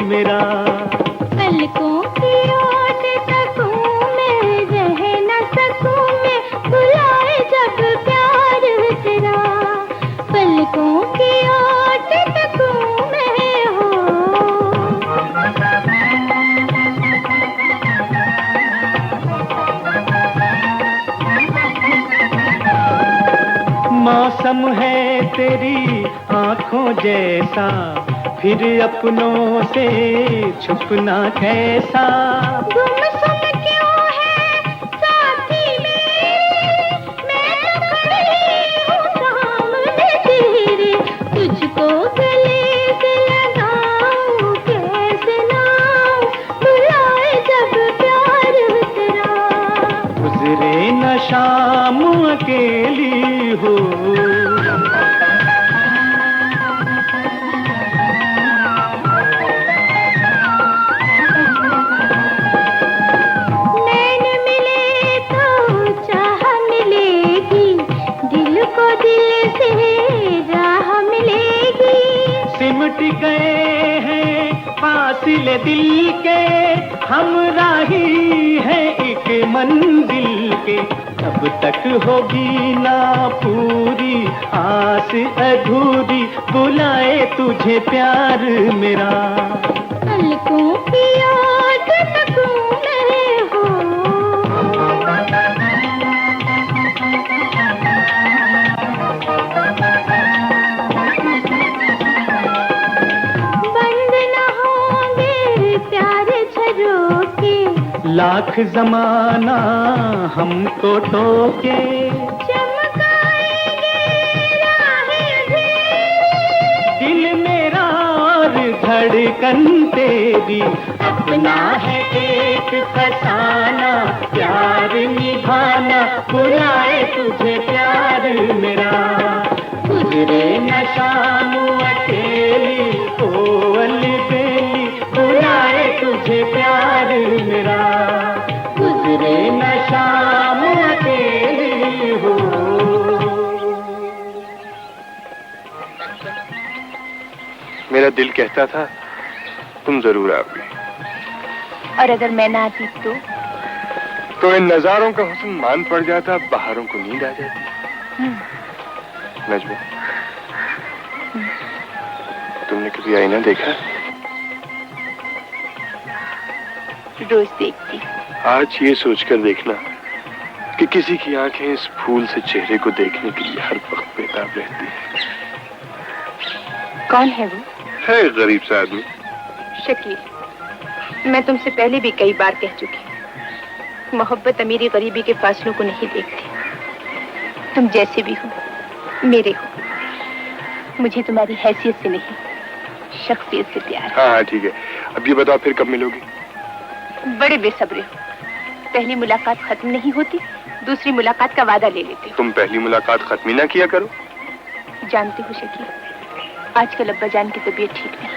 मेरा। पलकों की ओट तकूं मैं, रह न सकूं मैं, बुलाए जब प्यार तेरा। पलकों की ओट तकूं मैं हो। मौसम है तेरी आंखों जैसा, फिर अपनों से छुपना कैसा। गुमसुम क्यों है साथी मेरे, मैं तो खड़ी हूँ सामने तेरे। तुझको गले से लगाऊं कैसे नाऊं, बुलाए जब प्यार तेरा। गुजरे न शाम अकेली हो, नैन मिले तो चाह मिलेगी, दिल को दिल से राह मिलेगी। सिमट गए हैं फासिले दिल के, हम राही हैं एक मंजिल के। अब तक होगी ना पूरी आस अधूरी, बुलाए तुझे प्यार मेरा। पलकों की ओट तकूं मैं हो। बंद न होंगे प्यारे झरोखे, लाख जमाना हमको टोके। चमकाएंगे राहें दिल मेरा और धड़कन तेरी, अपना है एक फसाना, प्यार निभाना, बुलाए तुझे प्यार मेरा। गुजरे न शाम अकेली ओ अलबेली, बुलाए तुझे प्यार मेरा। गुजरे न शाम अकेली हो। मेरा दिल कहता था तुम जरूर आओगी, और अगर मैं ना आती तो इन नजारों का हुस्न मान पड़ जाता, बहारों को नींद आ जाती। नजमा, तुमने कभी आईना देखा? रोज देखती। आज ये सोचकर देखना कि किसी की आंखें इस फूल से चेहरे को देखने के लिए हर वक्त बेताब रहती है। कौन है वो? है गरीब सा आदमी। शकील, मैं तुमसे पहले भी कई बार कह चुकी, मोहब्बत अमीरी गरीबी के फासलों को नहीं देखती। तुम जैसे भी हो मेरे हो, मुझे तुम्हारी हैसियत से नहीं शख्सियत से प्यार है। हाँ ठीक है। अब ये बताओ फिर कब मिलोगी? बड़े बेसब्रे हो, पहली मुलाकात खत्म नहीं होती, दूसरी मुलाकात का वादा ले लेते हो। तुम पहली मुलाकात खत्म ही ना किया करो। जानती हो शकील, आजकल अब्बा जान की तबीयत ठीक नहीं,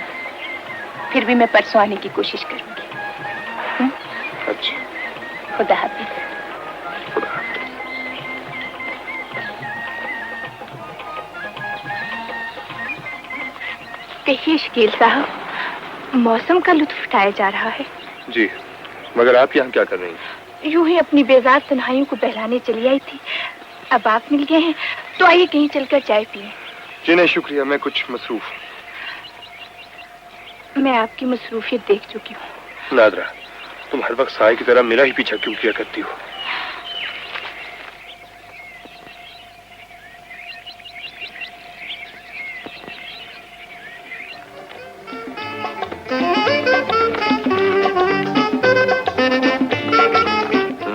फिर भी मैं परसों आने की कोशिश करूंगी। अच्छा, खुदा हाफिज। खुदा हाफिज। कहिए शकील साहब, मौसम का लुत्फ उठाया जा रहा है। जी, मगर आप यहाँ क्या कर रही हैं? यूं ही अपनी बेजार तन्हाइयों को बहलाने चली आई थी। अब आप मिल गए हैं तो आइए कहीं चलकर चाय पिए। जी नहीं शुक्रिया, मैं कुछ मसरूफ। मैं आपकी मसरूफियत देख चुकी हूँ। नादरा, तुम हर वक्त साए की तरह मेरा ही पीछा क्यों किया करती हो?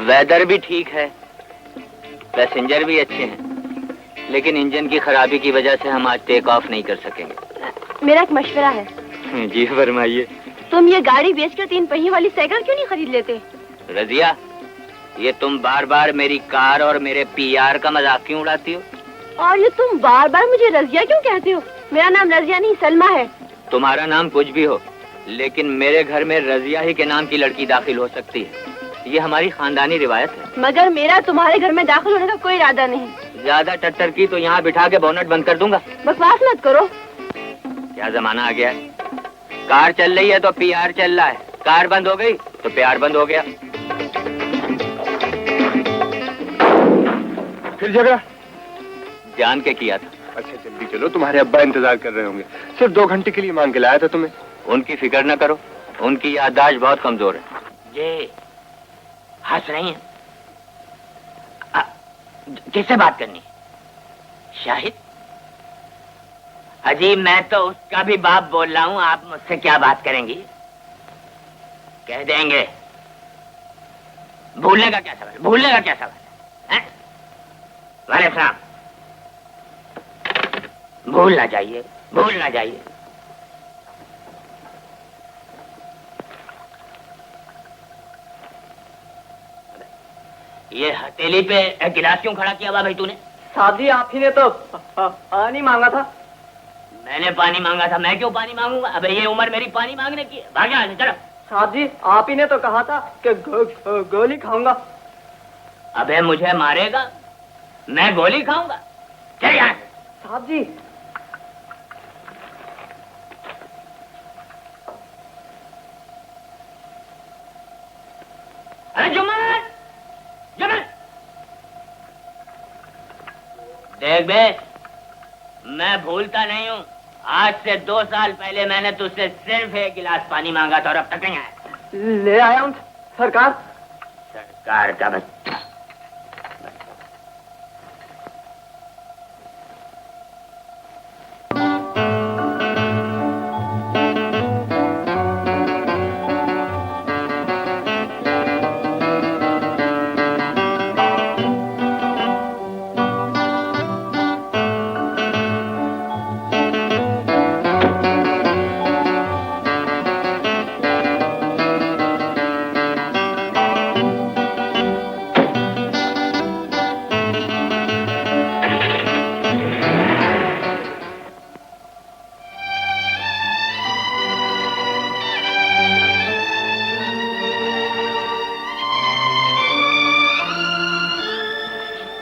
वेदर भी ठीक है, पैसेंजर भी अच्छे हैं, लेकिन इंजन की खराबी की वजह से हम आज टेक ऑफ नहीं कर सकेंगे। मेरा एक मशवरा है। जी फरमाइए। तुम ये गाड़ी बेचकर 3 पहिए वाली साइकिल क्यों नहीं खरीद लेते? रजिया, ये तुम बार बार मेरी कार और मेरे पीआर का मजाक क्यों उड़ाती हो? और ये तुम बार बार मुझे रजिया क्यों कहते हो? मेरा नाम रजिया नहीं सलमा है। तुम्हारा नाम कुछ भी हो, लेकिन मेरे घर में रजिया ही के नाम की लड़की दाखिल हो सकती है। ये हमारी खानदानी रिवायत है। मगर मेरा तुम्हारे घर में दाखिल होने का कोई इरादा नहीं। ज्यादा टट्टर की तो यहाँ बिठा के बोनट बंद कर दूंगा। बकवास मत करो। क्या जमाना आ गया है, कार चल रही है तो पीआर चल रहा है, कार बंद हो गई तो प्यार बंद हो गया। फिर झगड़ा? जान के किया था। अच्छा जल्दी चलो, तुम्हारे अब्बा इंतजार कर रहे होंगे। सिर्फ 2 घंटे के लिए मांग के लाया था तुम्हें। उनकी फिक्र न करो, उनकी याददाश्त बहुत कमजोर है। ये हंस रही हैं? किससे बात करनी? शाहिद? अजी मैं तो उसका भी बाप बोल रहा हूँ, आप मुझसे क्या बात करेंगी? कह देंगे। भूलने का क्या सवाल, भूलने का क्या सवाल है? वाले साहब, भूलना चाहिए, भूलना चाहिए। ये हथेली पे गिलास क्यों खड़ा किया हुआ भाई तूने? साहब जी आप ही ने तो पानी मांगा था। मैंने पानी मांगा था? मैं क्यों पानी मांगूंगा? अबे ये उम्र मेरी पानी मांगने की है। भाग यहाँ से, चलो। साहब जी आप ही ने तो कहा था कि गोली खाऊंगा। अबे मुझे मारेगा? मैं गोली खाऊंगा? चल यहाँ से। साहब जी अरे जुम्मन, जुम्मन, देख बे, मैं भूलता नहीं हूँ। आज से 2 साल पहले मैंने तुझसे सिर्फ 1 गिलास पानी मांगा था और अब तक नहीं आया। ले आया हूँ सरकार। सरकार का बच्चा।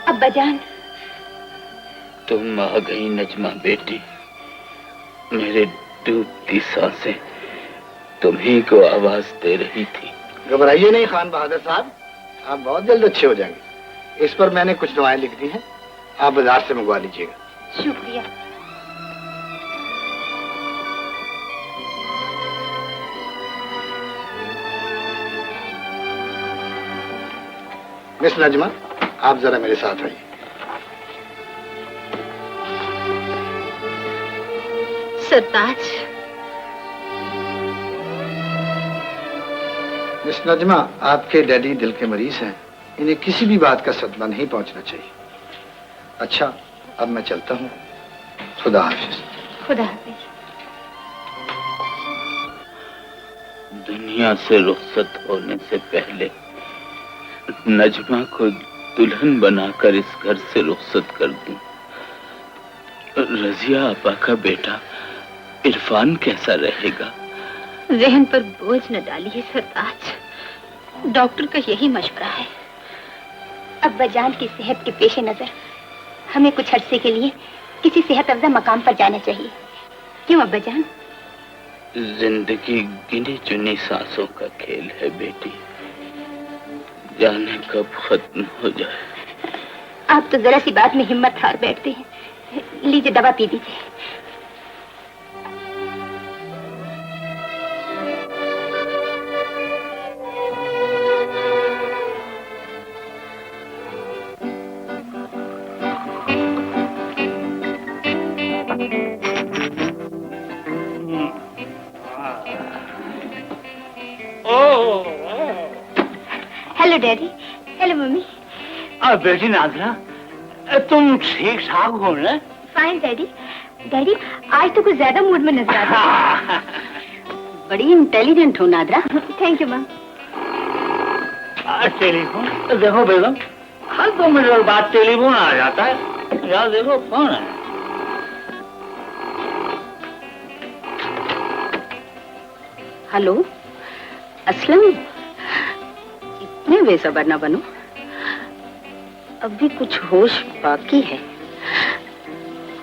अब्बाजान, तुम आ गई नजमा बेटी। मेरे डूबती सांसें तुम्ही को आवाज दे रही थी। घबराइए नहीं खान बहादुर साहब, आप बहुत जल्द अच्छे हो जाएंगे। इस पर मैंने कुछ दवाएं लिख दी हैं, आप बाजार से मंगवा लीजिएगा। शुक्रिया। मिस नजमा, आप जरा मेरे साथ आइए। सरताज। मिस नजमा, आपके डैडी दिल के मरीज हैं, इन्हें किसी भी बात का सदमा नहीं पहुंचना चाहिए। अच्छा अब मैं चलता हूँ, खुदा हाफिज। खुदा हाफिज। दुनिया से रुखसत होने से पहले नजमा को दुल्हन बनाकर इस घर से रुखसत कर दूं। रजिया आपा का बेटा इरफान कैसा रहेगा? जहन पर बोझ न डालिए सरताज, डॉक्टर का यही मशवरा है। अब्बाजान की सेहत के पेश नजर हमें कुछ अरसे के लिए किसी सेहत अफजा मकाम पर जाना चाहिए। क्यों अब्बाजान? जिंदगी गिनी चुनी सांसों का खेल है बेटी, जाने कब खत्म हो जाए। आप तो जरा सी बात में हिम्मत हार बैठते हैं। लीजिए दवा पी दीजिए। Hello daddy. Hello mummy. बेटी नाज़रा, तुम ठीक ठाक हो ना? Fine daddy. डैडी आज तो कुछ ज्यादा मूड में नजर आता है। बड़ी इंटेलिजेंट हो NADRA. Thank you ma'am. Telephone देखो बेगम, हर 2 मिनट बाद टेलीफोन आ जाता है। यार देखो कौन है? हेलो असलम। इतने बेसब्र न बनो, अभी कुछ होश बाकी है।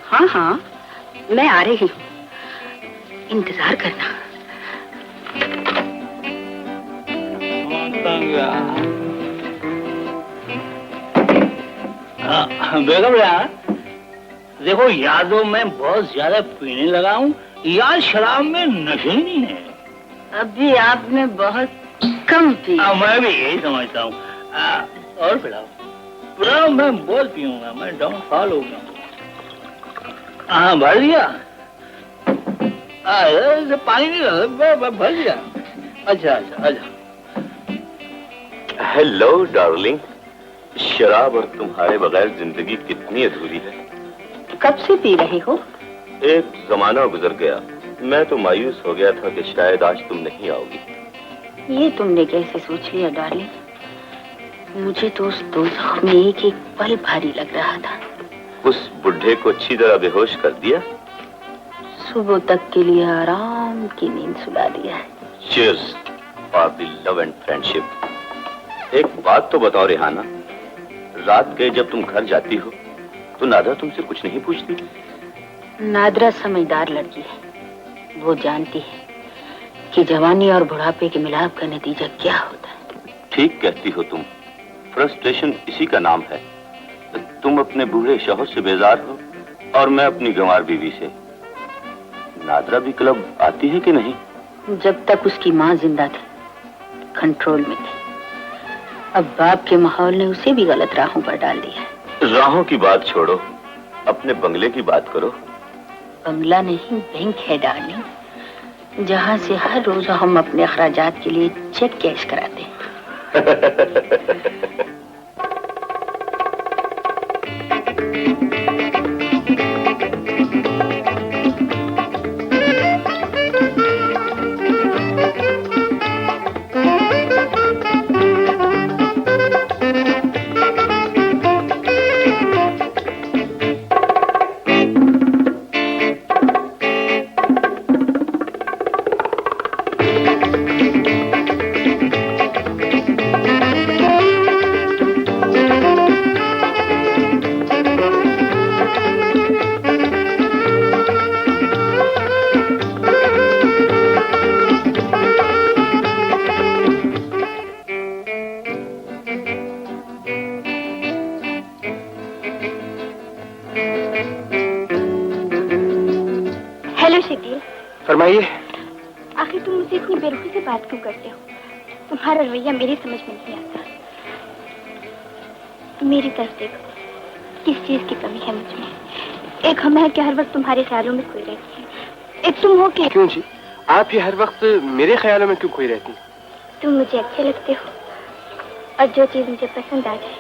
हाँ हाँ मैं आ रही हूँ, इंतजार करना। बेगम यार देखो, या तो मैं बहुत ज्यादा पीने लगा हूँ या शराब में नशे ही नहीं है। अभी आपने बहुत कम पी। मैं भी यही समझता हूँ। और पिलाओ, मैं बहुत पीऊंगा, मैं डाउन फॉल हो गया। हाँ भर दिया, पानी नहीं भर दिया। अच्छा। हेलो डार्लिंग, शराब और तुम्हारे बगैर जिंदगी कितनी अधूरी है। कब से पी रहे हो? एक जमाना गुजर गया, मैं तो मायूस हो गया था कि शायद आज तुम नहीं आओगी। ये तुमने कैसे सोच लिया डार्लिंग? मुझे तो उस दोज़ख में एक एक पल भारी लग रहा था। उस बुढ़े को अच्छी तरह बेहोश कर दिया, सुबह तक के लिए आराम की नींद सुला दिया है। Cheers for the love and friendship। एक बात तो बताओ रेहाना, रात के जब तुम घर जाती हो तो नादरा तुमसे कुछ नहीं पूछती? नादरा समझदार लड़की है, वो जानती है कि जवानी और बुढ़ापे के मिलाप का नतीजा क्या होता है। ठीक कहती हो तुम, फ्रस्ट्रेशन इसी का नाम है। तुम अपने बूढ़े शौहर से बेजार हो और मैं अपनी गंवार बीवी से। नादरा भी क्लब आती है कि नहीं? जब तक उसकी माँ जिंदा थी कंट्रोल में थी, अब बाप के माहौल ने उसे भी गलत राहों पर डाल दिया है। राहों की बात छोड़ो, अपने बंगले की बात करो। बंगला नहीं, बैंक है डार्लिंग, जहाँ से हर रोज हम अपने अखराजात के लिए चेक कैश कराते हैं। फरमाइए। आखिर तुम मुझसे इतनी बेरुखी से बात क्यों करते हो? तुम्हारा रवैया मेरी समझ में नहीं आता। मेरी तरफ देखो, किस चीज की कमी है मुझ में? एक हम है कि हर वक्त तुम्हारे ख्यालों में खोई रहती है, एक तुम हो कि क्यों जी, आप ये हर वक्त मेरे ख्यालों में क्यों खोई रहती? तुम मुझे अच्छे लगते हो और जो चीज मुझे पसंद आ जाए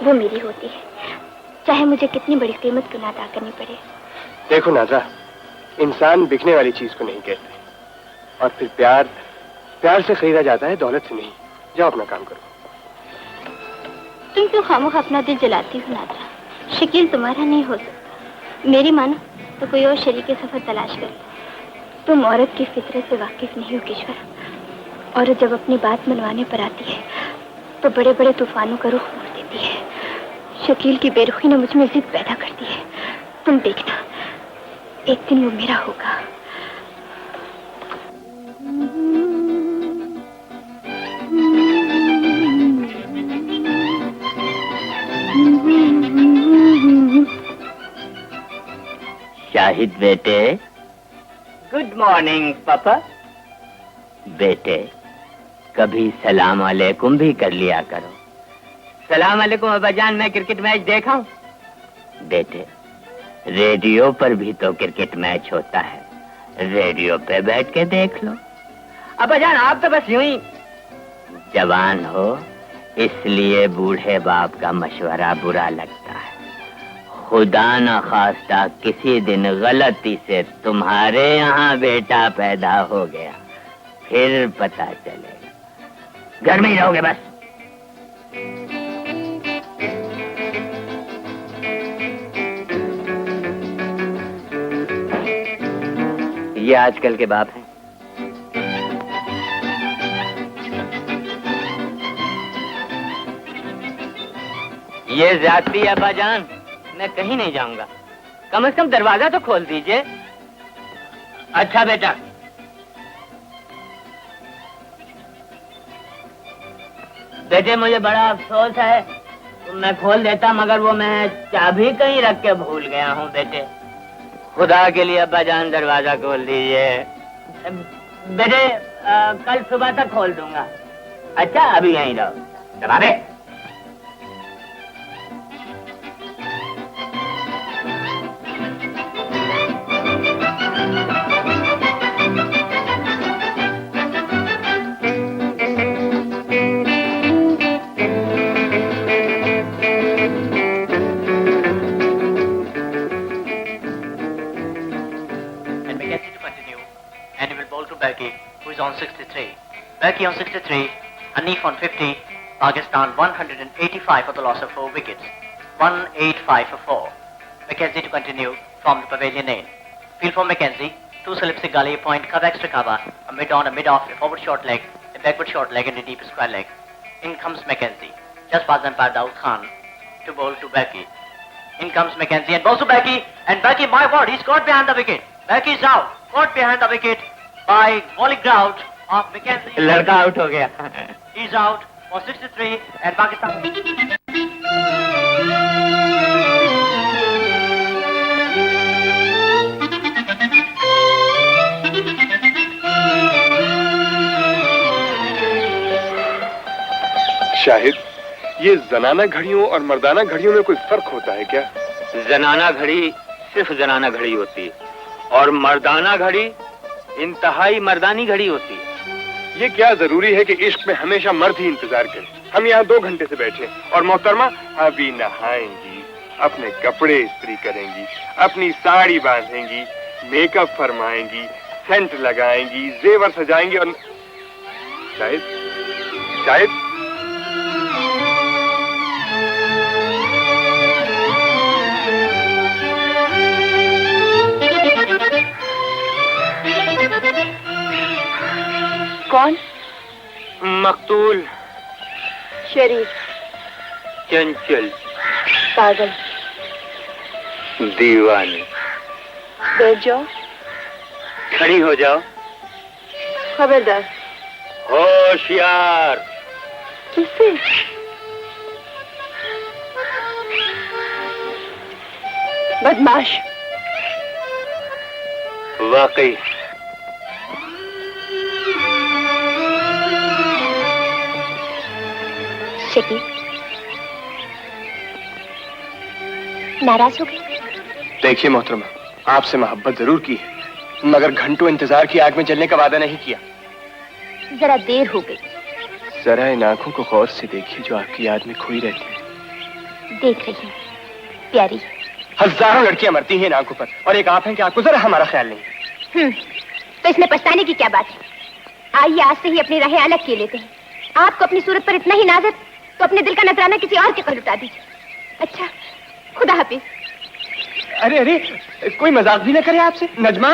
वो मेरी होती है, चाहे मुझे कितनी बड़ी कीमत क्यों ना अदा करनी पड़े। देखो नाज़रा, इंसान बिकने वाली चीज को नहीं कहते, और फिर प्यार से खरीदा जाता है, दौलत से नहीं। जाओ अपना काम करो। तुम क्यों खामोखा अपना दिल जलाती हो नाज़रा? शकील तुम्हारा नहीं हो सकता। मेरी मानो तो कोई और शरीके सफर तलाश कर। तुम औरत की फितरत से वाकिफ नहीं हो किश्वर। औरत जब अपनी बात मनवाने पर आती है तो बड़े बड़े तूफानों का रुख मोड़ देती है। शकील की बेरुखी ने मुझ में जिद पैदा कर दी है। तुम देखना, एक दिन वो मेरा होगा। शाहिद बेटे, गुड मॉर्निंग पापा। बेटे, कभी सलाम अलैकुम भी कर लिया करो। सलाम अलैकुम अब्बाजान, मैं क्रिकेट मैच देखा हूँ। बेटे, रेडियो पर भी तो क्रिकेट मैच होता है, रेडियो पे बैठ के देख लो। अब्बाजान, आप तो बस यूं ही जवान हो, इसलिए बूढ़े बाप का मशवरा बुरा लगता है। खुदा न खास्ता किसी दिन गलती से तुम्हारे यहाँ बेटा पैदा हो गया, फिर पता चलेगा। घर में ही रहोगे बस। ये आजकल के बाप हैं। ये ज्यादती है अब्बाजान, मैं कहीं नहीं जाऊंगा। कम से कम दरवाजा तो खोल दीजिए। अच्छा बेटा। बेटे मुझे बड़ा अफसोस है, तो मैं खोल देता मगर वो मैं चाबी कहीं रख के भूल गया हूँ बेटे। खुदा के लिए अब्बा जान दरवाजा खोल दीजिए। बेटे कल सुबह तक खोल दूंगा। अच्छा अभी यहीं रहो। जनाबे Becky, who is on 63. Becky on 63, Hanif on 50, Pakistan 185 for the loss of 4 wickets. 185 for 4. Mackenzie to continue from the pavilion end. Field for Mackenzie, 2 slips a gully, point, cover extra cover, a mid on, a mid off, a forward short leg, a backward short leg and a deep square leg. In comes Mackenzie, just past umpire Daud Khan to bowl to Becky. In comes Mackenzie and bowls to Becky, and Becky, my word, he's caught behind the wicket. Becky is out, caught behind the wicket by volley ground of Mackenzie. लड़का out हो गया। He's out for 63 and Pakistan. Shahid, ये जनाना घड़ियों और मर्दाना घड़ियों में कोई फर्क होता है क्या? जनाना घड़ी सिर्फ जनाना घड़ी होती है और मर्दाना घड़ी इंतहाई मर्दानी घड़ी होती है। ये क्या जरूरी है कि इश्क में हमेशा मर्द ही इंतजार करे? हम यहाँ 2 घंटे से बैठे और मोहतरमा अभी नहाएंगी, अपने कपड़े इस्त्री करेंगी, अपनी साड़ी बांधेंगी, मेकअप फरमाएंगी, सेंट लगाएंगी, जेवर सजाएंगी और शायद शायद कौन? मकतूल, शरीफ, चंचल, पागल, दीवानी। बैठ जाओ। खड़ी हो जाओ। खबरदार। होशियार। किससे? बदमाश। वाकई। शकील, नाराज हो गए? देखिए मोहतरमा, आपसे मोहब्बत जरूर की है, मगर घंटों इंतजार की आग में जलने का वादा नहीं किया। जरा देर हो गई। जरा इन आंखों को गौर से देखिए जो आपकी याद में खोई रहती है। देख रही हूँ, प्यारी। हजारों लड़कियां मरती हैं इन आंखों पर और एक आप हैं कि आपको जरा हमारा ख्याल नहीं। तो इसमें पछताने की क्या बात है? आइए आज से ही अपनी राहें अलग किए लेते हैं। आपको अपनी सूरत पर इतना ही नाज है तो अपने दिल का नजराना किसी और के पर लुटा दीजिए। अच्छा, खुदा हाफिज। अरे अरे, कोई मजाक भी न करे आपसे। नजमा,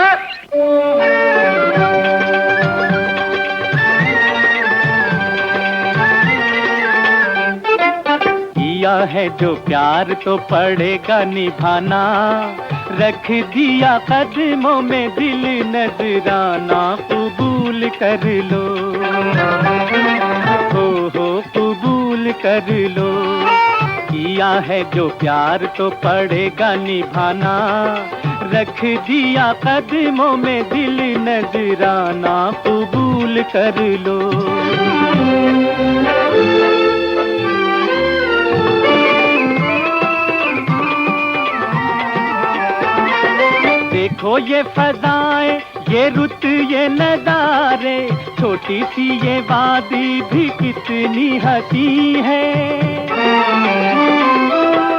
किया है जो प्यार तो पड़ेगा निभाना, रख दिया कदमों में दिल नजराना, कबूल कर लो, हो कबूल कर लो। किया है जो प्यार तो पड़ेगा निभाना, रख दिया कदमों में दिल नजराना, कबूल कर लो। देखो ये फजाएं, ये रुत, ये नजारे, छोटी सी ये वादी भी कितनी हंसी है।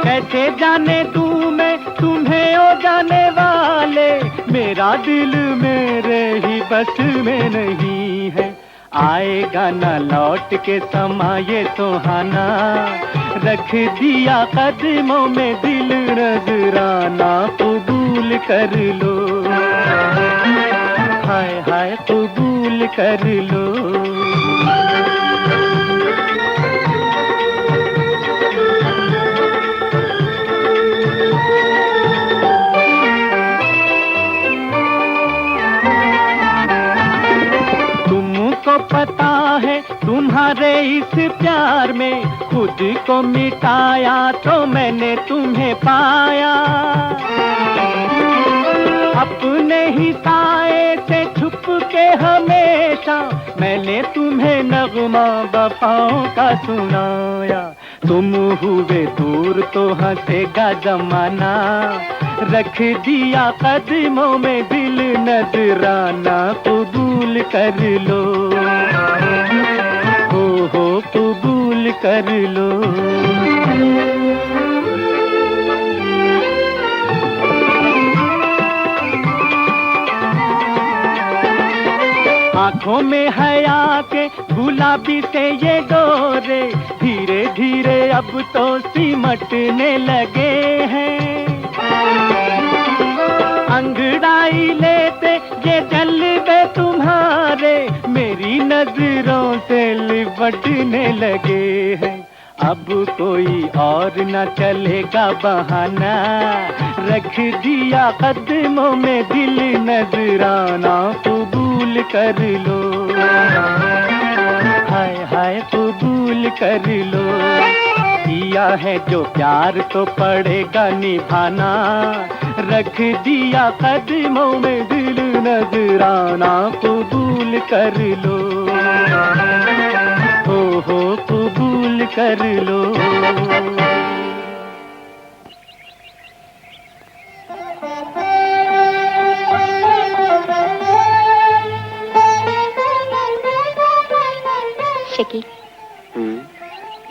कैसे जाने दूं मैं तुम्हें ओ जाने वाले, मेरा दिल मेरे ही बस में नहीं है। आएगा ना लौट के समा ये सुहाना, रख दिया कदमों में दिल नजराना, कबूल कर लो, हाय हाय कबूल कर लो। पता है तुम्हारे इस प्यार में, खुद को मिटाया तो मैंने तुम्हें पाया। अपने ही साए से छुप के हमेशा मैंने तुम्हें नगमा वफाओं का सुनाया। तुम हुए दूर तो हंसेगा जमाना, रख दिया कदमों में दिल नजराना। कबूल कर लो, हो कबूल कर लो। आंखों में हया के गुलाबी से ये डोरे, धीरे धीरे अब तो सिमटने लगे हैं। अंगड़ाई लेते ये जलवे तुम्हारे, मेरी नजरों से लिपटने लगे हैं। अब कोई और न चलेगा बहाना, रख दिया कदमों में दिल नजराना। कबूल कर लो, हाय हाय कबूल कर लो। किया है जो प्यार तो पड़ेगा निभाना, रख दिया कदमों में दिल नजराना। कबूल कर लो, हो कबूल कर लो। शकील,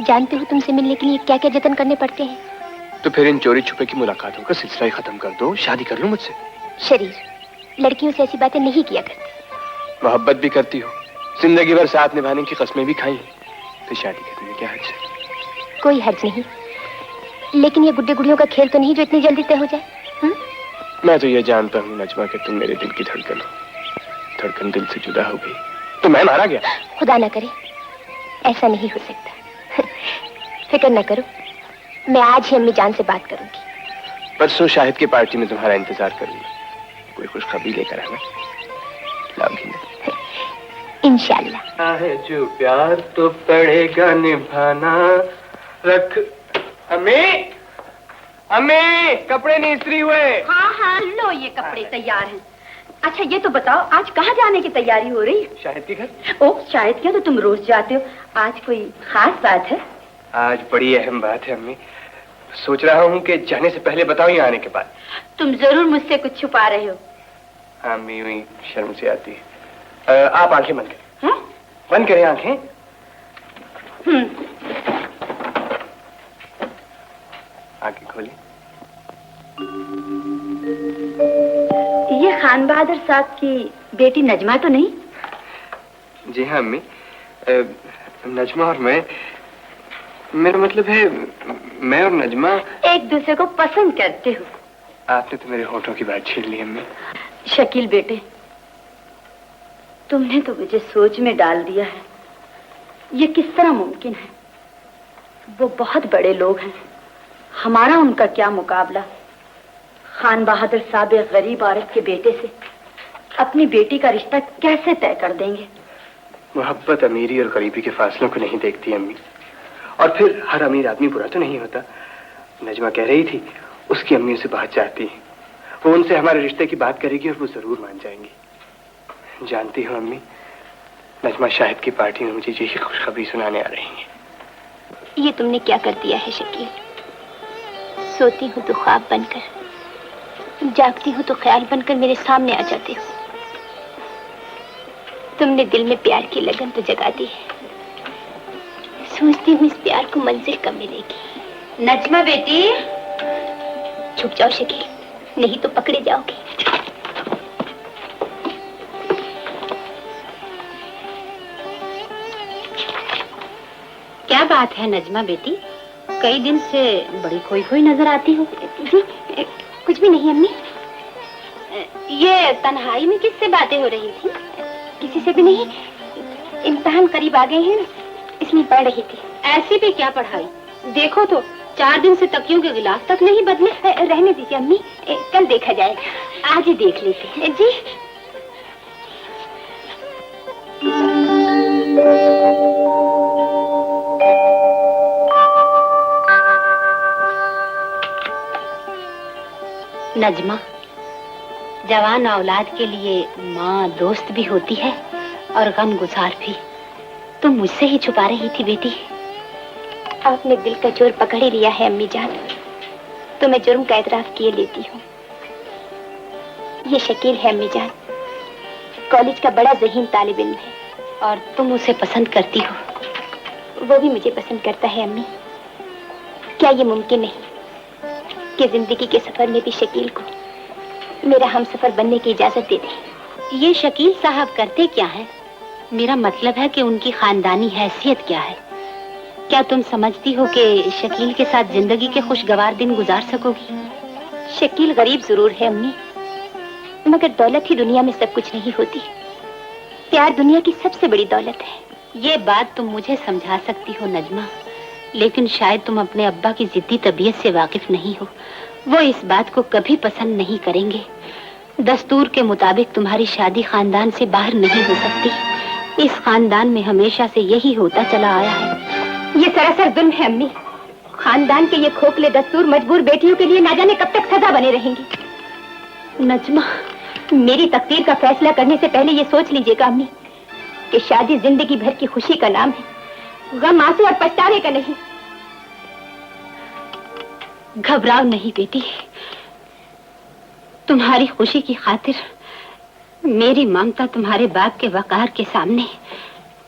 जानते हो तुमसे मिलने के लिए क्या क्या जतन करने पड़ते हैं? तो फिर इन चोरी छुपे की मुलाकातों का सिलसिला ही खत्म कर दो, शादी कर लो मुझसे। शरीर, लड़कियों से ऐसी बातें नहीं किया करती। मोहब्बत भी करती हो, जिंदगी भर साथ निभाने की कस्में भी खाई, तो शादी करने में क्या हर्ज है? कोई हर्ज नहीं, लेकिन ये गुड्डे गुड़ियों का खेल तो नहीं जो इतनी जल्दी तय हो जाए। मैं तो ये जानता हूँ नजमा कि तुम मेरे दिल की धड़कन हो। धड़कन दिल से जुदा हो गई तो मैं मारा गया। खुदा ना करे, ऐसा नहीं हो सकता। फिक्र न करो, मैं आज ही अम्मी जान से बात करूंगी। परसों शाहिद की पार्टी में तुम्हारा इंतजार करूंगा। कोई खुशखबरी लेकर आना। लाओगी ना? इंशाल्लाह। है जो प्यार तो पड़ेगा निभाना, रख। अम्मी, अम्मी, कपड़े नहीं इस्त्री हुए। हाँ हाँ, लो ये कपड़े तैयार हैं। अच्छा ये तो बताओ, आज कहाँ जाने की तैयारी हो रही है? शाहिद के घर। ओह शाहिद क्या, तो तुम रोज जाते हो, आज कोई खास बात है? आज बड़ी अहम बात है अम्मी। सोच रहा हूँ कि जाने से पहले बताओ या आने के बाद। तुम जरूर मुझसे कुछ छुपा रहे हो। हाँ अम्मी, वही शर्म से आती है। आप आंखें बंद करें। बंद करें आंखें। आंखें खोलें। ये खान बहादुर साहब की बेटी नजमा तो नहीं? जी हाँ अम्मी, नजमा और मैं, मेरा मतलब है मैं और नजमा एक दूसरे को पसंद करते हो। आपने तो मेरे होठों की बात छीन ली अम्मी। शकील बेटे, तुमने तो मुझे सोच में डाल दिया है। ये किस तरह मुमकिन है? वो बहुत बड़े लोग हैं, हमारा उनका क्या मुकाबला। खान बहादुर साहब एक गरीब औरत के बेटे से अपनी बेटी का रिश्ता कैसे तय कर देंगे? मोहब्बत अमीरी और गरीबी के फासलों को नहीं देखती अम्मी। और फिर हर अमीर आदमी बुरा तो नहीं होता। नजमा कह रही थी उसकी अम्मी उसे बहुत चाहती है। वो उनसे हमारे रिश्ते की बात करेगी और वो जरूर मान जाएंगी। जानती हो अम्मी, नजमा शाहिद की पार्टी में मुझे यही खुशखबरी सुनाने आ रही है। ये तुमने क्या कर दिया है शकील? सोती हूँ तो ख्वाब बनकर, जागती हूँ तो ख्याल बनकर मेरे सामने आ जाते हो। तुमने दिल में प्यार की लगन तो जगा दी है। सोचती हूँ इस प्यार को मंजिल कब मिलेगी। नजमा बेटी, छुप जाओ शकील, नहीं तो पकड़े जाओगे। क्या बात है नजमा बेटी, कई दिन से बड़ी खोई खोई नजर आती हो। जी कुछ भी नहीं अम्मी। ये तन्हाई में किससे बातें हो रही थी? किसी से भी नहीं। इम्तिहान करीब आ गए हैं ना, इसलिए पढ़ रही थी। ऐसी भी क्या पढ़ाई? देखो तो 4 दिन से तकियों के गिलास तक नहीं बदले। रहने दीजिए अम्मी, कल देखा जाएगा। आज ही देख लेते हैं। जी नजमा, जवान औलाद के लिए माँ दोस्त भी होती है और गमगुजार भी। तुम मुझसे ही छुपा रही थी बेटी। आपने दिल का जोर पकड़ ही लिया है अम्मी जान, तो मैं जुर्म का एतराफ किए लेती हूँ। ये शकील है अम्मी जान, कॉलेज का बड़ा ज़हीन तालिब इल्म है और तुम उसे पसंद करती हो। वो भी मुझे पसंद करता है अम्मी। क्या ये मुमकिन नहीं कि जिंदगी के सफर में भी शकील को मेरा हमसफर बनने की इजाजत दे दे? ये शकील साहब करते क्या है? मेरा मतलब है कि उनकी खानदानी हैसियत क्या है? क्या तुम समझती हो कि शकील के साथ जिंदगी के खुशगवार दिन गुजार सकोगी? शकील गरीब जरूर है अम्मी, मगर दौलत ही दुनिया में सब कुछ नहीं होती। प्यार दुनिया की सबसे बड़ी दौलत है। ये बात तुम मुझे समझा सकती हो नजमा, लेकिन शायद तुम अपने अब्बा की जिद्दी तबीयत से वाकिफ नहीं हो। वो इस बात को कभी पसंद नहीं करेंगे। दस्तूर के मुताबिक तुम्हारी शादी खानदान से बाहर नहीं हो सकती। इस खानदान में हमेशा से यही होता चला आया है। ये सरासर जुल्म है अम्मी। खानदान के ये खोखले दस्तूर मजबूर बेटियों के लिए ना जाने कब तक सजा बने रहेंगी। नजमा, मेरी तकदीर का फैसला करने से पहले ये सोच लीजिएगा अम्मी कि शादी जिंदगी भर की खुशी का नाम है, गम, आंसू और पछतावे का नहीं। घबराओ नहीं बेटी, तुम्हारी खुशी की खातिर मेरी ममता तुम्हारे बाप के वकार के सामने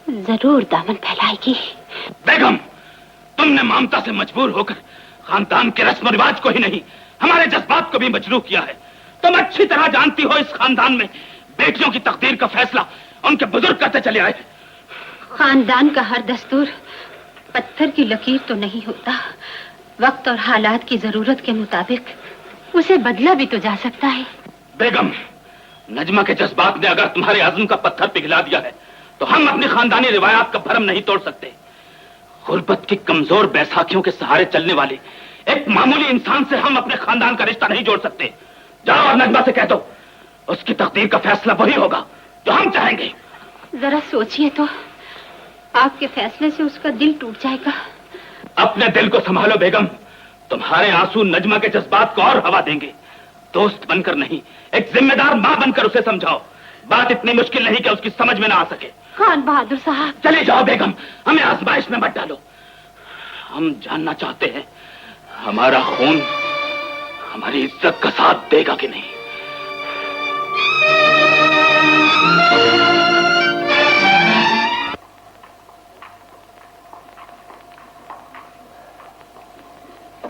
जरूर दामन फैलाएगी। बेगम, तुमने ममता से मजबूर होकर खानदान के रस्म रिवाज को ही नहीं, हमारे जज्बात को भी मजरूह किया है। तुम अच्छी तरह जानती हो इस खानदान में बेटियों की तकदीर का फैसला उनके बुजुर्ग करते चले आए। खानदान का हर दस्तूर पत्थर की लकीर तो नहीं होता। वक्त और हालात की जरूरत के मुताबिक उसे बदला भी तो जा सकता है। बेगम, नजमा के जज्बात ने अगर तुम्हारे आज़म का पत्थर पिघला दिया है तो हम अपनी खानदानी रिवायात का भरम नहीं तोड़ सकते। गुर्बत की कमजोर बैसाखियों के सहारे चलने वाले एक मामूली इंसान से हम अपने खानदान का रिश्ता नहीं जोड़ सकते। जाओ और नजमा से कह दो, उसकी तकदीर का फैसला वही होगा जो हम चाहेंगे। जरा सोचिए तो, आपके फैसले से उसका दिल टूट जाएगा। अपने दिल को संभालो बेगम, तुम्हारे आंसू नजमा के जज्बात को और हवा देंगे। दोस्त बनकर नहीं, एक जिम्मेदार माँ बनकर उसे समझाओ। बात इतनी मुश्किल नहीं कि उसकी समझ में ना आ सके। खान बहादुर साहब, चले जाओ बेगम, हमें आजमाइश में मत डालो। हम जानना चाहते हैं हमारा खून हमारी इज्जत का साथ देगा कि नहीं।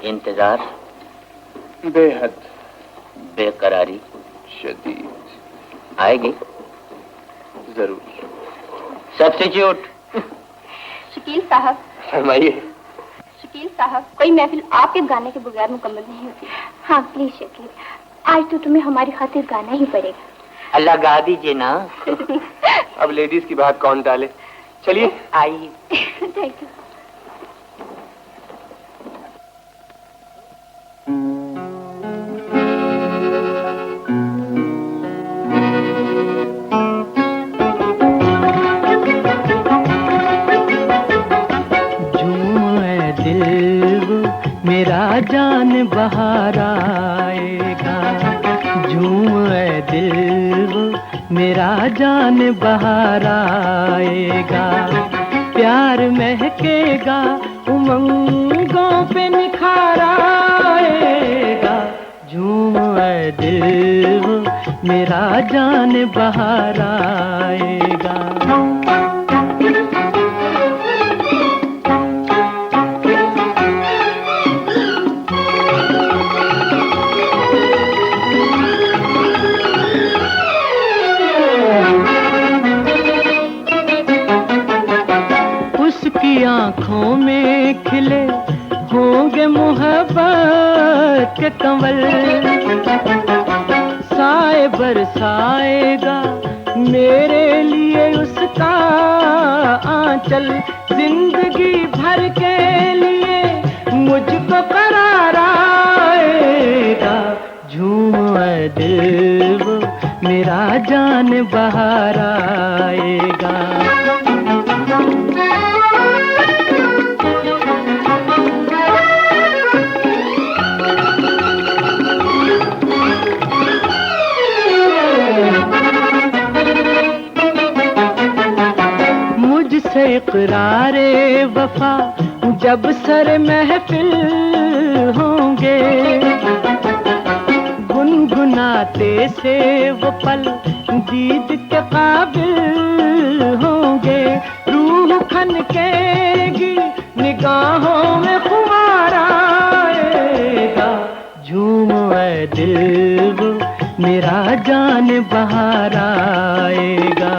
इंतजार, बेहद, बेकरारी, शदीद, आएगी जरूर। सब्स्टिट्यूट। शकील साहब, फरमाइए। शकील साहब, कोई महफिल आपके गाने के बगैर मुकम्मल नहीं होती। हाँ प्लीज शकील, आज तो तुम्हें हमारी खातिर गाना ही पड़ेगा। अल्लाह गा दीजिए ना। अब लेडीज की बात कौन टाले। चलिए आइए। Thank you. मेरा जान बहार आएगा, झूम ऐ दिल वो मेरा जान बहार आएगा। प्यार महकेगा, उमंगों पे निखार आएगा। झूम ऐ दिल वो मेरा जान बहार आएगा। आंखों में खिले होंगे मोहब्बत के कंवल, साए बरसाएगा मेरे लिए उसका आंचल। जिंदगी भर के लिए मुझको करार आएगा। झूम ऐ दिल वो मेरा जान बहार आएगा। इकरारे वफा जब सर महफिल होंगे, गुनगुनाते से वो पल दीद के काबिल होंगे। रूह खनकेगी निगाहों में खुमार आएगा, झूम ऐ दिल वो मेरा जान बहार आएगा।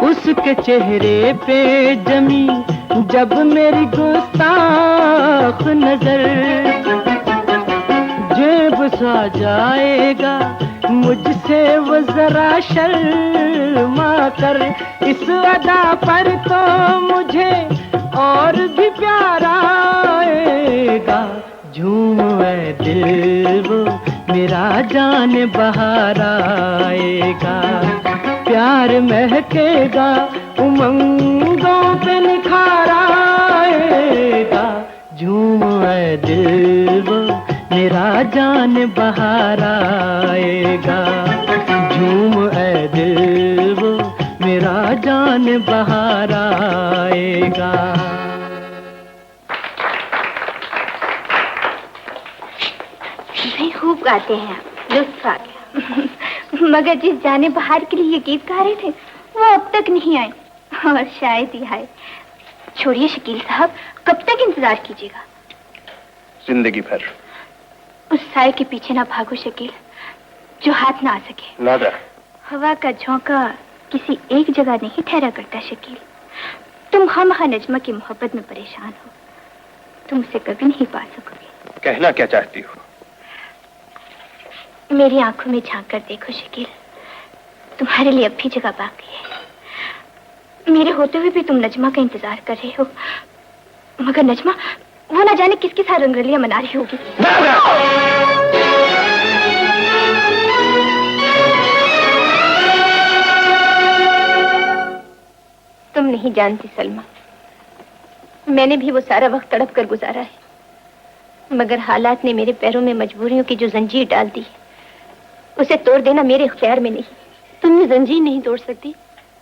उसके चेहरे पे जमी जब मेरी गुस्ताख नजर, जेब सा जाएगा मुझसे वो जरा शर्मा कर। इस अदा पर तो मुझे और भी प्यार आएगा, झूम ऐ दिल वो मेरा जान बहार आएगा। प्यार महकेगा उमंगों पे निखार आएगा, झूम ऐ दिल वो मेरा जान बहार आएगा, झूम ऐ दिल वो मेरा जान बहार आएगा। भाई खूब गाते हैं आप, लुत्फ आ गया। मगर जिस जाने बहार के लिए ये गीत गा रहे थे वो अब तक नहीं आए, और शायद ही आए। छोड़िए शकील साहब, कब तक इंतजार कीजिएगा? जिंदगी भर। उस साए के पीछे ना भागो शकील, जो हाथ ना आ सके। नादरा, हवा का झोंका किसी एक जगह नहीं ठहरा करता शकील। तुम खामखा नजमा की मोहब्बत में परेशान हो, तुम उसे कभी नहीं पा सकोगे। कहना क्या चाहती हो? मेरी आंखों में झांक कर देखो शकील, तुम्हारे लिए अब भी जगह बाकी है। मेरे होते हुए भी तुम नजमा का इंतजार कर रहे हो, मगर नजमा वो ना जाने किसके साथ रंगरलियां मना रही होगी। तुम नहीं जानती सलमा, मैंने भी वो सारा वक्त तड़प कर गुजारा है, मगर हालात ने मेरे पैरों में मजबूरियों की जो जंजीर डाल दी, उसे तोड़ देना मेरे इख्तियार में नहीं। तुमने जंजीर नहीं तोड़ सकती,